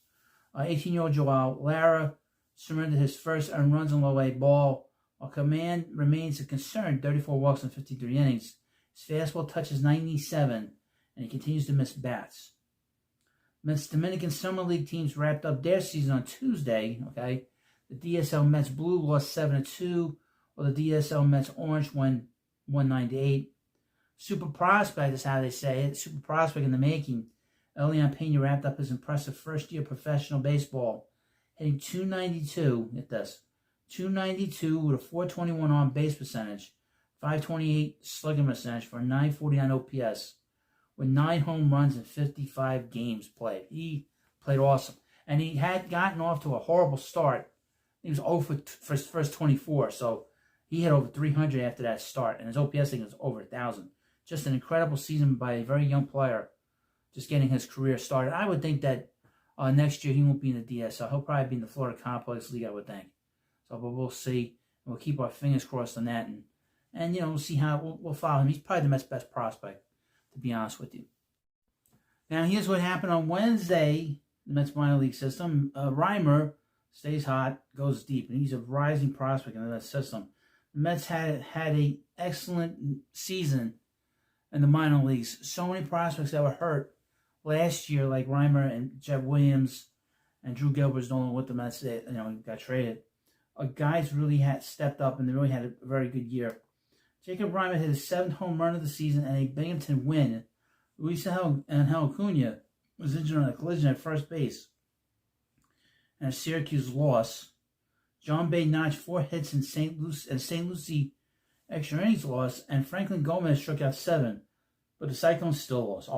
18-year-old Joel Lara surrendered his first earned runs in low-A ball, while command remains a concern, 34 walks in 53 innings. His fastball touches 97, and he continues to miss bats. Mets Dominican Summer League teams wrapped up their season on Tuesday. Okay, the DSL Mets Blue lost 7-2, while the DSL Mets Orange won 198. Super prospect is how they say it. Super prospect in the making. Elian Pena wrapped up his impressive first-year professional baseball, hitting .292. Get this, .292 with a .421 on-base percentage, .528 slugging percentage for a .949 OPS. With 9 home runs in 55 games played. He played awesome. And he had gotten off to a horrible start. He was 0 for his first 24, so he hit over 300 after that start, and his OPS thing was over 1,000. Just an incredible season by a very young player, just getting his career started. I would think that next year he won't be in the DSL. He'll probably be in the Florida Complex League, I would think. So, but we'll see. We'll keep our fingers crossed on that, and we'll see how we'll follow him. He's probably the Mets' best prospect, to be honest with you. Now, here's what happened on Wednesday in the Mets minor league system. Reimer stays hot, goes deep, and he's a rising prospect in the Mets system. The Mets had an excellent season in the minor leagues. So many prospects that were hurt last year, like Reimer and Jeb Williams and Drew Gilbert's no longer with the Mets. Got traded. Guys really had stepped up, and they really had a very good year. Jacob Reimer hit his 7th home run of the season and a Binghamton win. Luis Angel Acuna was injured on a collision at first base and a Syracuse loss. John Bay notched 4 hits in St. Lucie extra innings loss, and Franklin Gomez struck out 7, but the Cyclones still lost.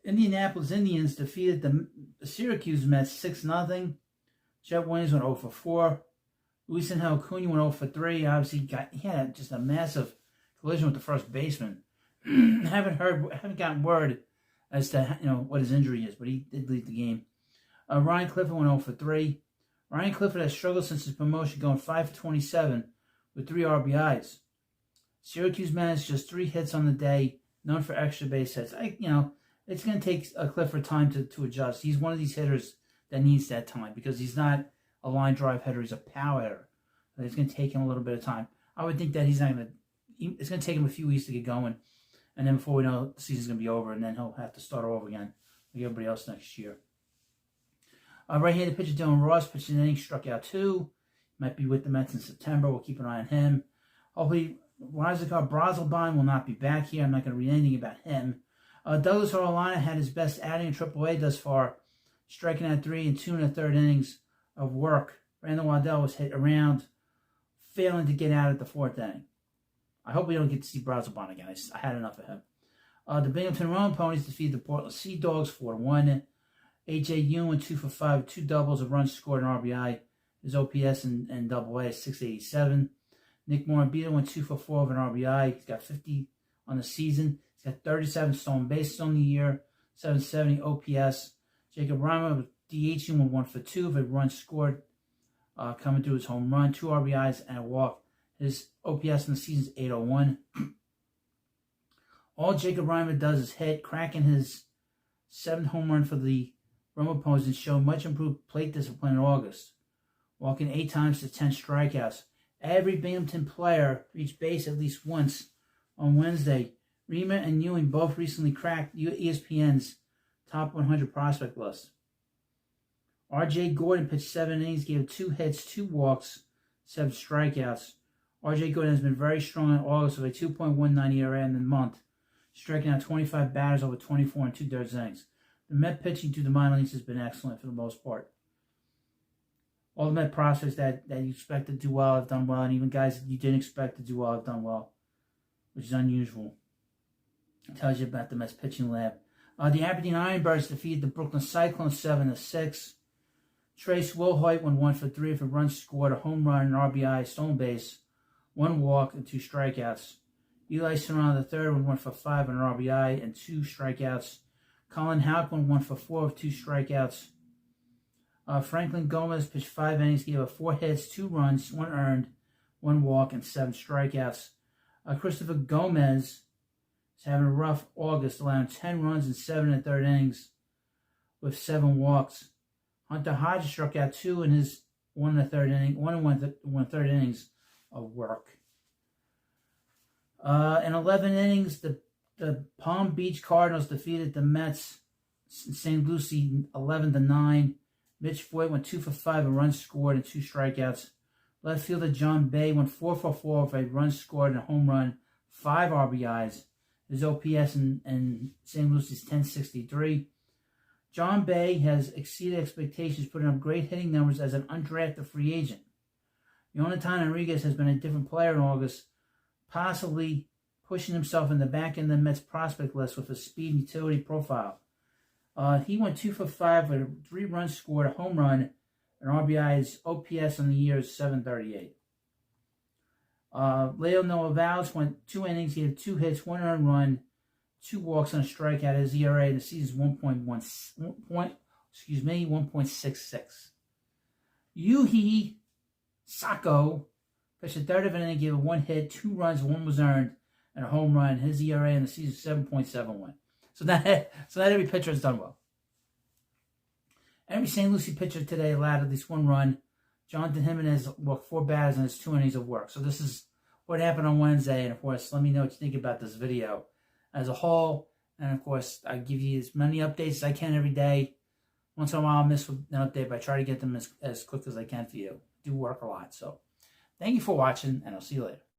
Indianapolis Indians defeated the Syracuse Mets 6-0. Jeb Williams went 0 for 4. Luis Angel Acuna went 0 for 3. Obviously, he had just a massive collision with the first baseman. haven't gotten word as to what his injury is, but he did leave the game. Ryan Clifford went 0 for 3. Ryan Clifford has struggled since his promotion, going 5 for 27 with 3 RBIs. Syracuse managed just 3 hits on the day, none for extra base hits. It's going to take Clifford time to adjust. He's one of these hitters that needs that time because he's not a line drive hitter. He's a power hitter. It's going to take him a little bit of time. I would think that it's going to take him a few weeks to get going. And then before we know, the season's going to be over, and then he'll have to start over again like everybody else next year. Right-handed pitcher Dylan Ross pitched an inning, struck out 2. Might be with the Mets in September. We'll keep an eye on him. Hopefully, Razakar Brazelbaum will not be back here. I'm not going to read anything about him. Douglas Orellana had his best outing in AAA thus far, striking out 3 in 2 1/3 innings of work. Brandon Waddell was hit around, failing to get out at the 4th inning. I hope we don't get to see Brazelbaum again. I had enough of him. The Binghamton Rowan Ponies defeated the Portland Sea Dogs 4-1. A.J. Yoon went 2 for 5, 2 doubles, a run scored, an RBI. His OPS and AA is .687. Nick Morabito went 2 for 4 with an RBI. He's got 50 on the season. He's got 37 stolen bases on the year, 770 OPS. Jacob Reimer was DHing with 1 for 2 with a run scored, coming through his home run, 2 RBIs and a walk. His OPS in the season is .801. All Jacob Reimer does is hit, cracking his 7th home run for the Roma Ponies and showing much improved plate discipline in August, walking 8 times to 10 strikeouts. Every Binghamton player reached base at least once on Wednesday. Reimer and Ewing both recently cracked ESPN's top 100 prospect list. R.J. Gordon pitched 7 innings, gave 2 hits, 2 walks, 7 strikeouts. R.J. Gordon has been very strong in August with a 2.19 ERA in the month, striking out 25 batters over 24 and 2/3 innings. The Met pitching through the minor leagues has been excellent for the most part. All the Met prospects that you expect to do well have done well, and even guys that you didn't expect to do well have done well, which is unusual. It tells you about the Mets pitching lab. The Aberdeen Ironbirds defeated the Brooklyn Cyclones 7-6. Trace Wilhoit went 1 for 3 for runs scored, a home run, an RBI, stolen base, 1 walk, and 2 strikeouts. Eli Serrano III went 1 for 5 on an RBI and 2 strikeouts. Colin Houck went 1 for 4 with 2 strikeouts. Franklin Gomez pitched 5 innings, gave up 4 hits, 2 runs, 1 earned, 1 walk, and 7 strikeouts. Christopher Gomez is having a rough August, allowing 10 runs in 7 1/3 innings with 7 walks. Hunter Hodge struck out 2 in his 1 1/3 inning, 1 1/3 innings of work. In 11 innings, the Palm Beach Cardinals defeated the Mets in St. Lucie 11-9. Mitch Voigt went 2 for 5, a run scored, and 2 strikeouts. Left fielder John Bay went 4 for 4 with a run scored and a home run, 5 RBIs. His OPS in St. Lucie is 1063. John Bay has exceeded expectations, putting up great hitting numbers as an undrafted free agent. Jonathan Enriquez has been a different player in August, possibly pushing himself in the back end of the Mets prospect list with a speed and utility profile. He went 2 for 5 with 3 runs scored, a home run, and RBI's OPS on the year is 738. Leo Noavalis went 2 innings. He had 2 hits, 1 earned run, 2 walks, and a strikeout. His ERA in the season is 1.66. Yuhi Sako pitched the 3rd of an inning, gave 1 hit, 2 runs, 1 was earned, and a home run. His ERA in the season is 7.71. So not every pitcher has done well. Every St. Lucie pitcher today allowed at least 1 run. Jonathan Jimenez walked 4 batters in his 2 innings of work. So this is what happened on Wednesday. And, of course, let me know what you think about this video as a whole. And, of course, I give you as many updates as I can every day. Once in a while I'll miss an update, but I try to get them as quick as I can for you. I do work a lot. So thank you for watching, and I'll see you later.